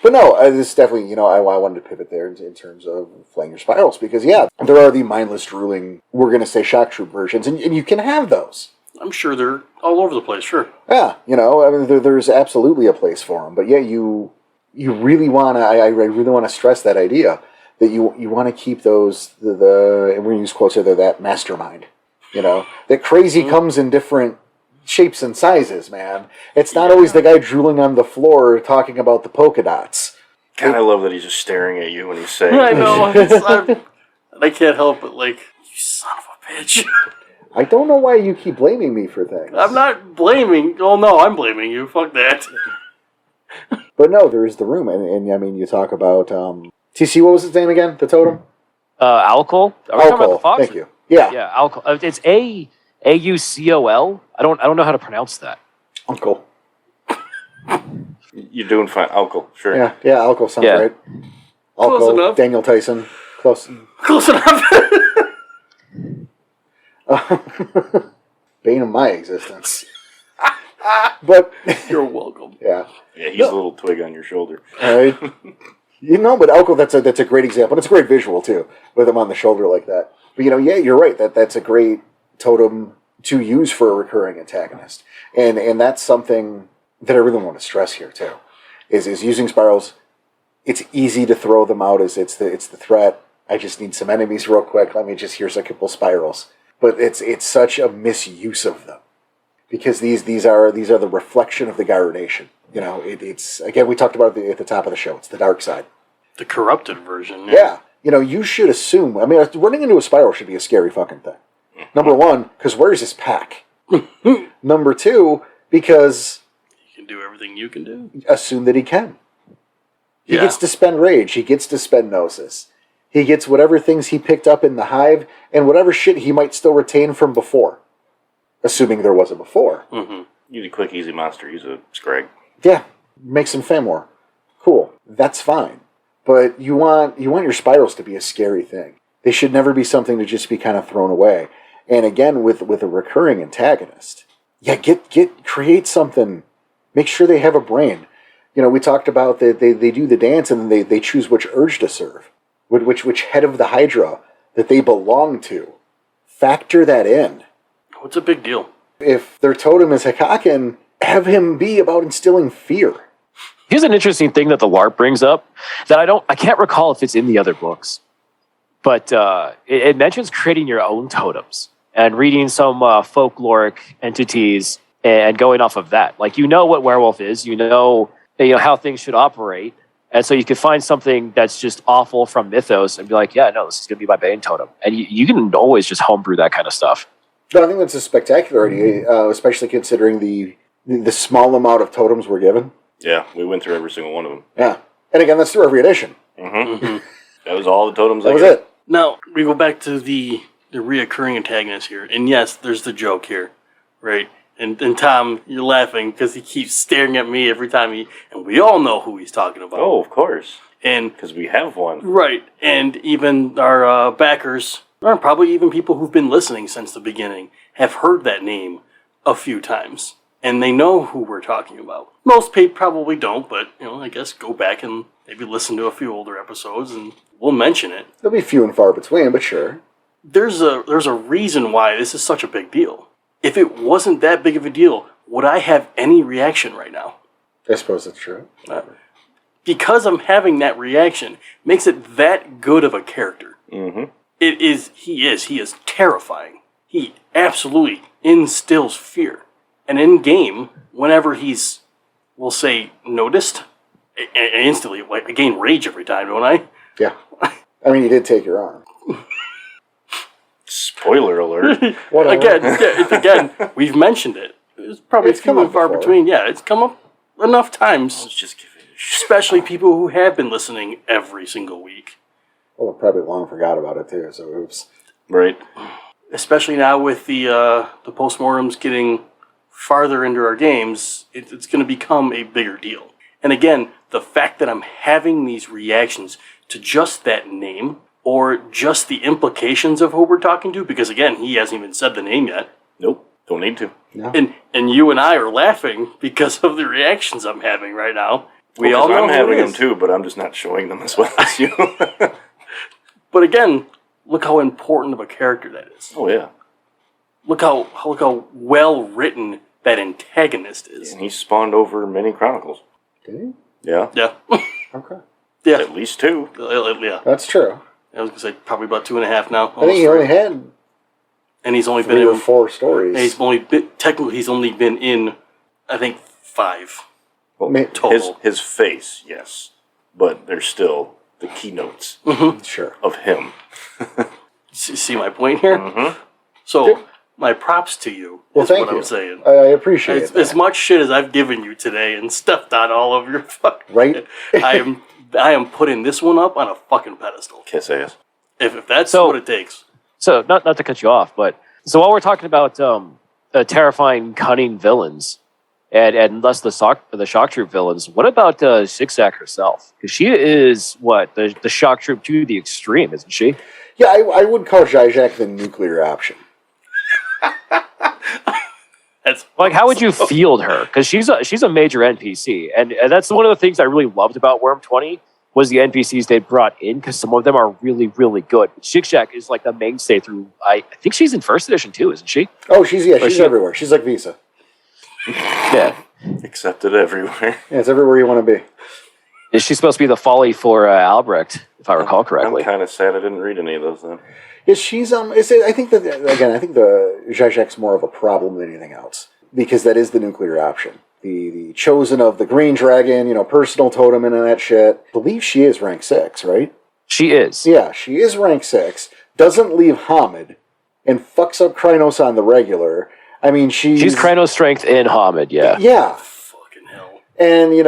A: But no, this is definitely, I wanted to pivot there in terms of playing your spirals, because, yeah, there are the mindless, drooling, we're going to say shock troop versions, and you can have those.
B: I'm sure they're all over the place, sure.
A: Yeah, I mean, there's absolutely a place for them, but yeah, you really want to, I really want to stress that idea, that you want to keep those, and we're going to use quotes here, that mastermind, that crazy comes in different shapes and sizes, man. It's not always the guy drooling on the floor talking about the polka dots.
C: God, I love that he's just staring at you when he's saying
B: I know. I can't help but you son of a bitch.
A: I don't know why you keep blaming me for things.
B: I'm not blaming. Oh no, I'm blaming you. Fuck that.
A: But no, there is the room, and I mean, you talk about TC. What was his name again? The totem.
D: Alcohol. Are we talking about the fox?
A: Thank you. Yeah.
D: Yeah, alcohol. It's AUCOL. I don't know how to pronounce that.
A: Uncle.
C: You're doing fine. Uncle, sure.
A: Yeah, Alco sounds right.
B: Close
A: Alco,
B: enough.
A: Daniel Tyson. Close
B: enough.
A: Bane of my existence. But
B: You're welcome.
A: yeah.
C: Yeah, he's a little twig on your shoulder.
A: All right. But Alco, that's a great example. It's a great visual too, with him on the shoulder like that. But yeah, you're right. That's a great totem to use for a recurring antagonist, and that's something that I really want to stress here too, is using spirals. It's easy to throw them out as it's the threat. I just need some enemies real quick. Here's a couple spirals, but it's such a misuse of them, because these are the reflection of the Gyro Nation. It's again, we talked about it at the top of the show. It's the dark side,
B: The corrupted version.
A: yeah. You should assume. I mean, running into a spiral should be a scary fucking thing. Number one, because where's his pack? Number two, because
B: You can do everything you can do.
A: assume that he can. He
B: Yeah.
A: gets to spend rage. He gets to spend gnosis. He gets whatever things he picked up in the hive, and whatever shit he might still retain from before. Assuming there was a before.
B: Mm-hmm.
C: Use a quick, easy monster. Use a Scrag.
A: Yeah, make some Famor. Cool, that's fine. But you want your spirals to be a scary thing. They should never be something to just be kind of thrown away. And again, with a recurring antagonist, yeah, create something. Make sure they have a brain. We talked about that they do the dance and then they choose which urge to serve. which head of the Hydra that they belong to. Factor that in.
B: It's a big deal.
A: If their totem is Hikaken, have him be about instilling fear.
D: Here's an interesting thing that the LARP brings up that I can't recall if it's in the other books, but it mentions creating your own totems and reading some folkloric entities and going off of that. Like, you know what werewolf is, you know how things should operate, and so you could find something that's just awful from mythos and be like, yeah, no, this is going to be my Bane totem, and you can always just homebrew that kind of stuff.
A: No, I think that's a spectacular idea, especially considering the small amount of totems we're given.
C: Yeah, we went through every single one of them.
A: Yeah. And again, that's through every edition.
C: Mm-hmm. That was all the totems.
A: That was it.
B: Now, we go back to the reoccurring antagonist here. And yes, there's the joke here, right? And Tom, you're laughing because he keeps staring at me every time and we all know who he's talking about.
C: Oh, of course.
B: And
C: because we have one.
B: Right. And even our backers, or probably even people who've been listening since the beginning, have heard that name a few times. And they know who we're talking about. Most people probably don't, but, I guess go back and maybe listen to a few older episodes and we'll mention it.
A: There'll be few and far between, but sure.
B: There's a reason why this is such a big deal. If it wasn't that big of a deal, would I have any reaction right now?
A: I suppose that's true.
B: Because I'm having that reaction makes it that good of a character.
C: Mm-hmm.
B: He is terrifying. He absolutely instills fear. And in game, whenever he's, we'll say, noticed, I instantly, I gain rage every time, don't I?
A: Yeah. I mean, you did take your arm.
C: Spoiler alert.
B: Again, we've mentioned it. It's probably few and far between. Yeah, it's come up enough times.
C: Let's just give it a shot.
B: Especially people who have been listening every single week.
A: Well, probably long forgot about it too, so oops.
C: Right.
B: Especially now with the postmortems getting farther into our games, it's going to become a bigger deal. And again, the fact that I'm having these reactions to just that name, or just the implications of who we're talking to, because again, he hasn't even said the name yet.
C: Nope, don't need to.
A: No.
B: And you and I are laughing because of the reactions I'm having right now. We all know
C: I'm
B: who
C: having
B: it
C: them
B: is.
C: too, but I'm just not showing them as well as you.
B: But again, look how important of a character that is.
C: Oh yeah.
B: Look how well written that antagonist is.
C: And he spawned over many Chronicles.
A: Did he?
C: Yeah.
B: Yeah.
A: Okay.
B: Yeah.
C: At least 2.
B: Yeah.
A: That's true.
B: I was going to say probably about 2.5 now.
A: I think he only had
B: and he's only
A: 3
B: been
A: or
B: in
A: 4 stories.
B: He's only been in, I think, 5
C: Well,
B: total.
C: his face, yes. But there's still the keynotes
A: Sure.
C: of him.
B: See my point here?
C: Mm-hmm.
B: So, my props to you
A: Well,
B: is
A: thank
B: what
A: you.
B: I'm saying.
A: I appreciate it.
B: As much shit as I've given you today and stuffed on all of your fucking...
A: Right?
B: I am putting this one up on a fucking pedestal.
C: Kiss ass.
B: If that's
D: So-
B: what it takes.
D: So, not to cut you off, but so while we're talking about terrifying, cunning villains, and less the shock troop villains, what about Zigzag herself? Because she is the shock troop to the extreme, isn't she?
A: Yeah, I would call Zizek the nuclear option.
B: That's
D: Like, how would you field her? Because she's a major NPC, and that's one of the things I really loved about Worm 20 was the NPCs they brought in, because some of them are really, really good. Zigzag is like the mainstay through. I think she's in first edition too, isn't she?
A: Oh, she's everywhere. She's like Visa.
D: Yeah.
C: Accepted everywhere.
A: Yeah, it's everywhere you want to be.
D: Is she supposed to be the folly for Albrecht, if I recall correctly?
C: I'm kind of sad I didn't read any of those then.
A: Yeah, she's I think that again, I think the Zizek's more of a problem than anything else, because that is the nuclear option. The chosen of the green dragon, personal totem and that shit. I believe she is rank 6, right?
D: She is.
A: Yeah, she is rank 6. Doesn't leave Hamid, and fucks up Krynos on the regular. I mean, she's
D: Krynos strength in Hamid, yeah.
A: Yeah.
B: fucking hell.
A: And you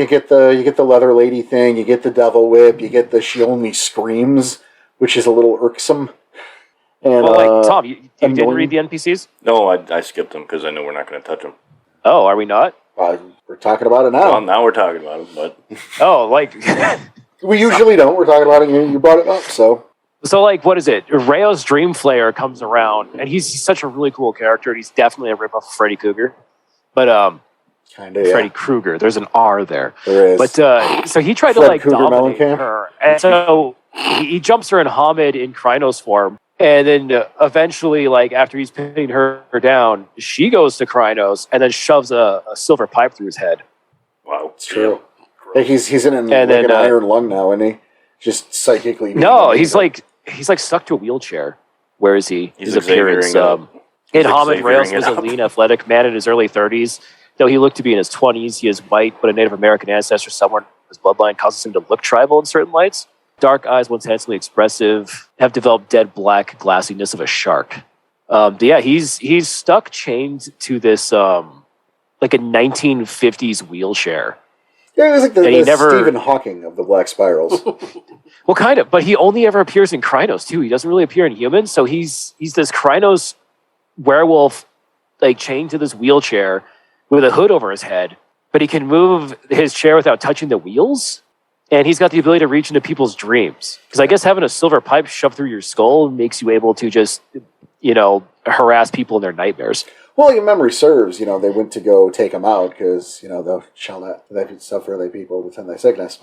A: get the leather lady thing, you get the devil whip, you get the she only screams, which is a little irksome. And
D: Well, Tom, you didn't
A: annoying.
D: read the NPCs?
C: No, I skipped them because I know we're not going to touch them.
D: Oh, are we not?
A: We're talking about it now.
C: Well, now we're talking about them, but
D: Oh, like...
A: We usually don't. We're talking about it. You brought it up, so
D: So, what is it? Rayo's Dream Flayer comes around, and he's such a really cool character, and he's definitely a ripoff of Freddy Krueger. But,
A: kind of. Yeah,
D: Freddy Krueger, there's an R there.
A: there is.
D: But, so he tried
A: Fred
D: to,
A: Krueger
D: dominate
A: Mellencamp?
D: her. And so, he jumps her in Hamid in Krynos form, and then eventually, like after he's pinning her down, she goes to Krynos and then shoves a silver pipe through his head.
C: Wow,
A: It's true. Like he's in an iron lung now, isn't he? Just psychically.
D: No, he's like stuck to a wheelchair. Where is he?
C: His
D: appearance. In Hamid, Rails was a lean, athletic man in his early 30s. Though he looked to be in his 20s, he is white, but a Native American ancestor somewhere in his bloodline causes him to look tribal in certain lights. Dark eyes, once handsomely expressive, have developed dead black glassiness of a shark. He's stuck chained to this like a 1950s wheelchair.
A: Yeah, it was like the Stephen Hawking of the Black Spirals.
D: Well, kind of, but he only ever appears in Krynos too. He doesn't really appear in humans, so he's this Krynos werewolf, like chained to this wheelchair with a hood over his head, but he can move his chair without touching the wheels, and he's got the ability to reach into people's dreams. Because I guess having a silver pipe shoved through your skull makes you able to just, harass people in their nightmares.
A: Well, your memory serves. They went to go take him out because thou shall not suffer thy people to tend thy sickness,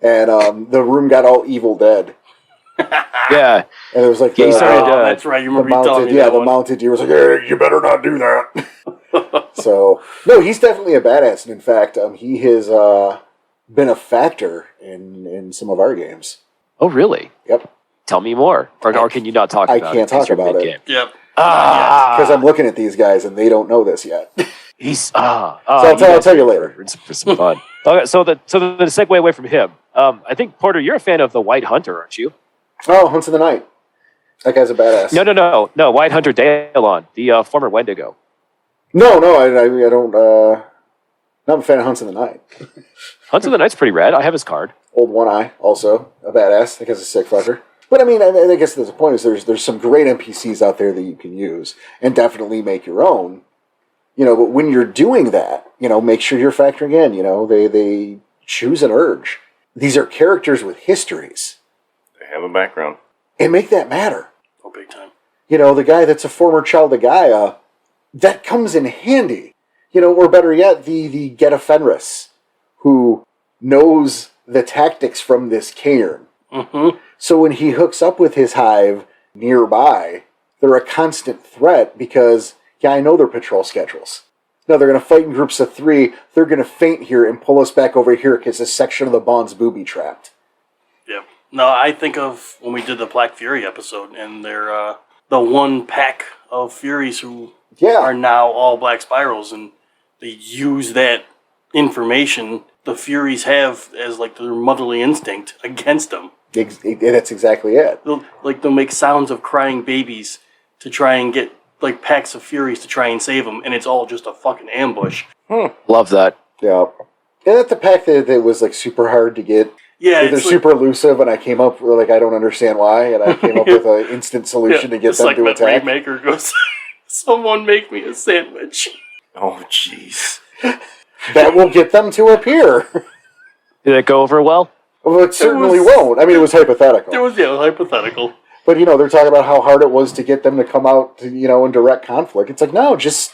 A: and the room got all Evil Dead.
D: Yeah,
A: and it was like
B: that's right. You remember telling me that
A: the mounted deer was like, "Hey, you better not do that." So no, he's definitely a badass, and in fact, he has been a factor in some of our games.
D: Oh, really?
A: Yep.
D: Tell me more, or can you not talk about it?
A: I can't talk about it.
B: Yep.
A: Because I'm looking at these guys and they don't know this yet.
D: He's
A: so I'll tell you later.
D: For some fun. Okay, so the segue away from him. I think Porter, you're a fan of the White Hunter, aren't you?
A: Oh, Hunts of the Night. That guy's a badass.
D: No. White Hunter Daelon, the former Wendigo.
A: No, I don't. Not a fan of Hunts of the Night.
D: Hunts of the Night's pretty rad. I have his card.
A: Old One Eye, also a badass. I think he's a sick fucker. But I mean, I guess the point is there's some great NPCs out there that you can use and definitely make your own. But when you're doing that, make sure you're factoring in. They choose an urge. These are characters with histories.
C: They have a background.
A: And make that matter.
B: Oh, big time.
A: The guy that's a former child of Gaia, that comes in handy. Or better yet, the Geta Fenris, who knows the tactics from this cairn.
B: Mm-hmm.
A: So when he hooks up with his hive nearby, they're a constant threat because, I know their patrol schedules. No, they're going to fight in groups of 3. They're going to feint here and pull us back over here because this section of the bond's booby-trapped.
B: Yep. No, I think of when we did the Black Fury episode, and they're the one pack of Furies who are now all Black Spirals, and they use that information the Furies have as like their motherly instinct against them.
A: That's exactly it.
B: They'll make sounds of crying babies to try and get like packs of Furies to try and save them, and it's all just a fucking ambush.
D: Love that.
A: Yeah. And that's the pack that was like super hard to get.
B: Yeah,
A: they're super elusive, and I came up with I don't understand why, and I came up with an instant solution to get them to attack.
B: Remaker goes, someone make me a sandwich.
C: Oh, jeez.
A: That will get them to appear.
D: Did it go over well?
A: Well, it certainly won't. I mean, it was hypothetical.
B: It was hypothetical.
A: But they're talking about how hard it was to get them to come out, to, in direct conflict. It's like, no, just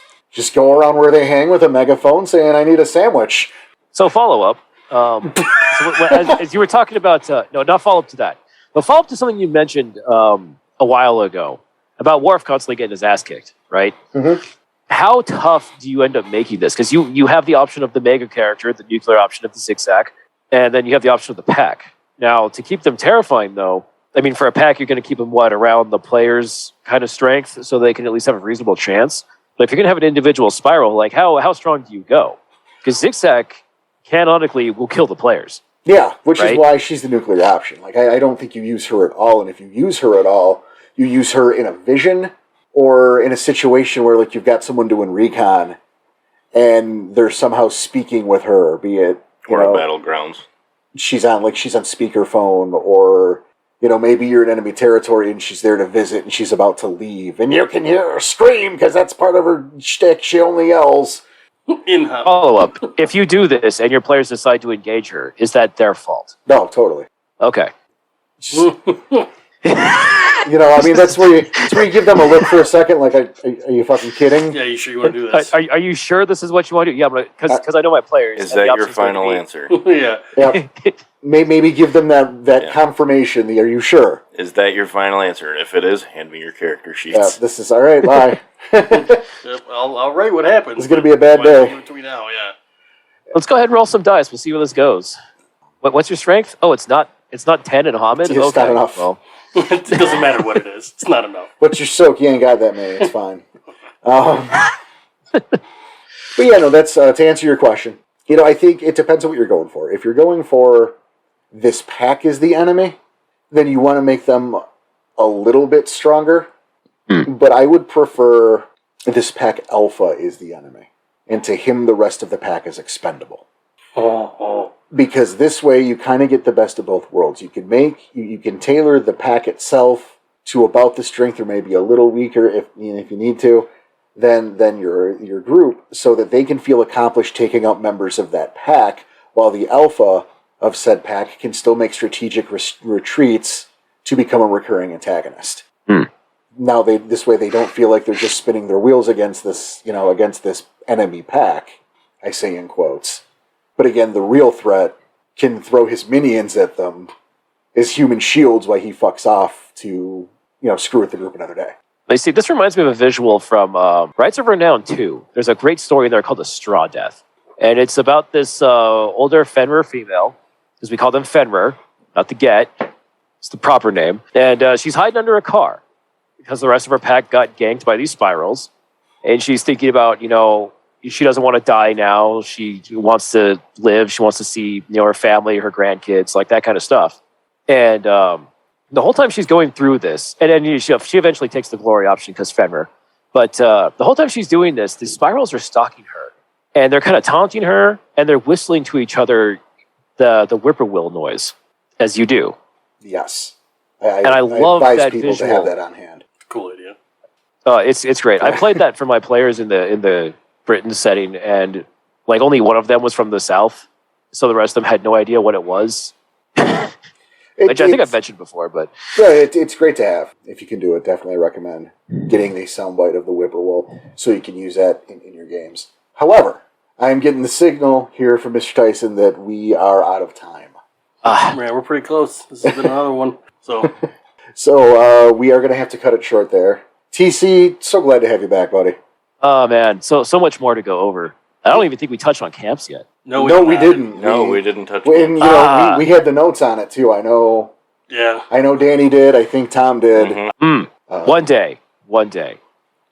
A: go around where they hang with a megaphone saying, "I need a sandwich."
D: So follow up. As you were talking about, not follow up to that, but follow up to something you mentioned a while ago about Worf constantly getting his ass kicked, right?
A: Mm-hmm.
D: How tough do you end up making this? Because you have the option of the mega character, the nuclear option of the zigzag, and then you have the option of the pack. Now, to keep them terrifying, though, I mean, for a pack, you're going to keep them, around the player's kind of strength so they can at least have a reasonable chance. But if you're going to have an individual spiral, like, how strong do you go? Because zigzag, canonically, will kill the players.
A: Yeah, which is why she's the nuclear option. Like, I don't think you use her at all, and if you use her at all, you use her in a vision or in a situation where, you've got someone doing recon and they're somehow speaking with her, be it...
C: Or a battlegrounds.
A: She's on speakerphone, or... maybe you're in enemy territory and she's there to visit and she's about to leave. And you can hear her scream because that's part of her shtick. She only yells.
D: Follow up. If you do this and your players decide to engage her, is that their fault?
A: No, totally.
D: Okay.
A: That's where you give them a look for a second. Like, are you fucking kidding?
B: Yeah, you sure you want to do this?
D: Are you sure this is what you want to do? Yeah, because I know my players.
C: Is that your final answer?
B: Yeah.
A: Yep. maybe give them that confirmation. Are you sure?
C: Is that your final answer? If it is, hand me your character sheets.
A: Yeah, this is all right. Bye.
B: Yep, I'll write what happens.
A: It's going to be a bad day.
B: Give it to me now, yeah.
D: Let's go ahead and roll some dice. We'll see where this goes. What's your strength? Oh, it's not 10 in Hamid?
A: It's not enough.
D: Well,
B: It doesn't matter what it is. It's not enough.
A: What's your soak? You ain't got that many. It's fine. But yeah, no, that's to answer your question. I think it depends on what you're going for. If you're going for this pack is the enemy, then you want to make them a little bit stronger. But I would prefer this pack alpha is the enemy. And to him, the rest of the pack is expendable. Because this way, you kind of get the best of both worlds. You can tailor the pack itself to about the strength, or maybe a little weaker if you need to, than your group, so that they can feel accomplished taking out members of that pack, while the alpha of said pack can still make strategic retreats to become a recurring antagonist. Now, this way they don't feel like they're just spinning their wheels against this enemy pack. I say in quotes. But again, the real threat can throw his minions at them as human shields while he fucks off to, screw with the group another day.
D: you see, this reminds me of a visual from Rights of Renown 2. There's a great story in there called The Straw Death. And it's about this older Fenrir female, because we call them Fenrir, not the Get. It's the proper name. And she's hiding under a car because the rest of her pack got ganked by these spirals. And she's thinking about, she doesn't want to die now. She wants to live. She wants to see, her family, her grandkids, like that kind of stuff. And the whole time she's going through this, and then she eventually takes the glory option because Fenrir. But the whole time she's doing this, the spirals are stalking her. And they're kind of taunting her, and they're whistling to each other the whippoorwill noise, as you do.
A: Yes.
D: I love
A: advise
D: that
A: people
D: visual.
A: to have that on hand.
B: Cool idea.
D: It's great. I played that for my players in the Britain setting, and only one of them was from the South, so the rest of them had no idea what it was. Which I think I've mentioned before, but
A: yeah, it's great to have. If you can do it, definitely recommend getting the soundbite of the whippoorwill so you can use that in your games. However, I'm getting the signal here from Mr. Tyson that we are out of time.
B: Man, we're pretty close. This has been another one.
A: So we are going to have to cut it short there. TC, so glad to have you back, buddy.
D: Oh man, so much more to go over. I don't even think we touched on camps yet.
A: No, we didn't.
C: No, we didn't touch
A: it.
C: And
A: we had the notes on it too. I know.
B: Yeah.
A: I know Danny did. I think Tom did.
C: Mm-hmm.
D: One day.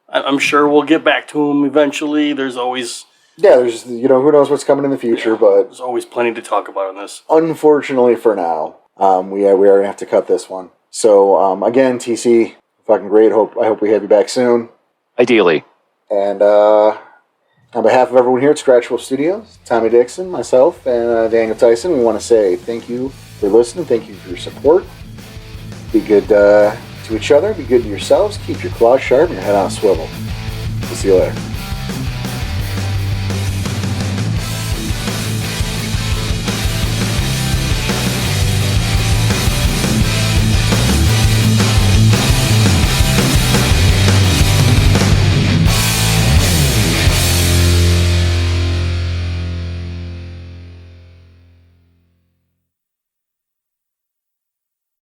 B: I'm sure we'll get back to him eventually. There's always...
A: Yeah, there's, who knows what's coming in the future, but...
B: There's always plenty to talk about in this.
A: Unfortunately for now, we are going to have to cut this one. So, again, TC, fucking great. I hope we have you back soon.
D: Ideally.
A: And, on behalf of everyone here at Scratch Wolf Studios, Tommy Dixon, myself, and Daniel Tyson, we want to say thank you for listening. Thank you for your support. Be good to each other. Be good to yourselves. Keep your claws sharp and your head on a swivel. We'll see you later.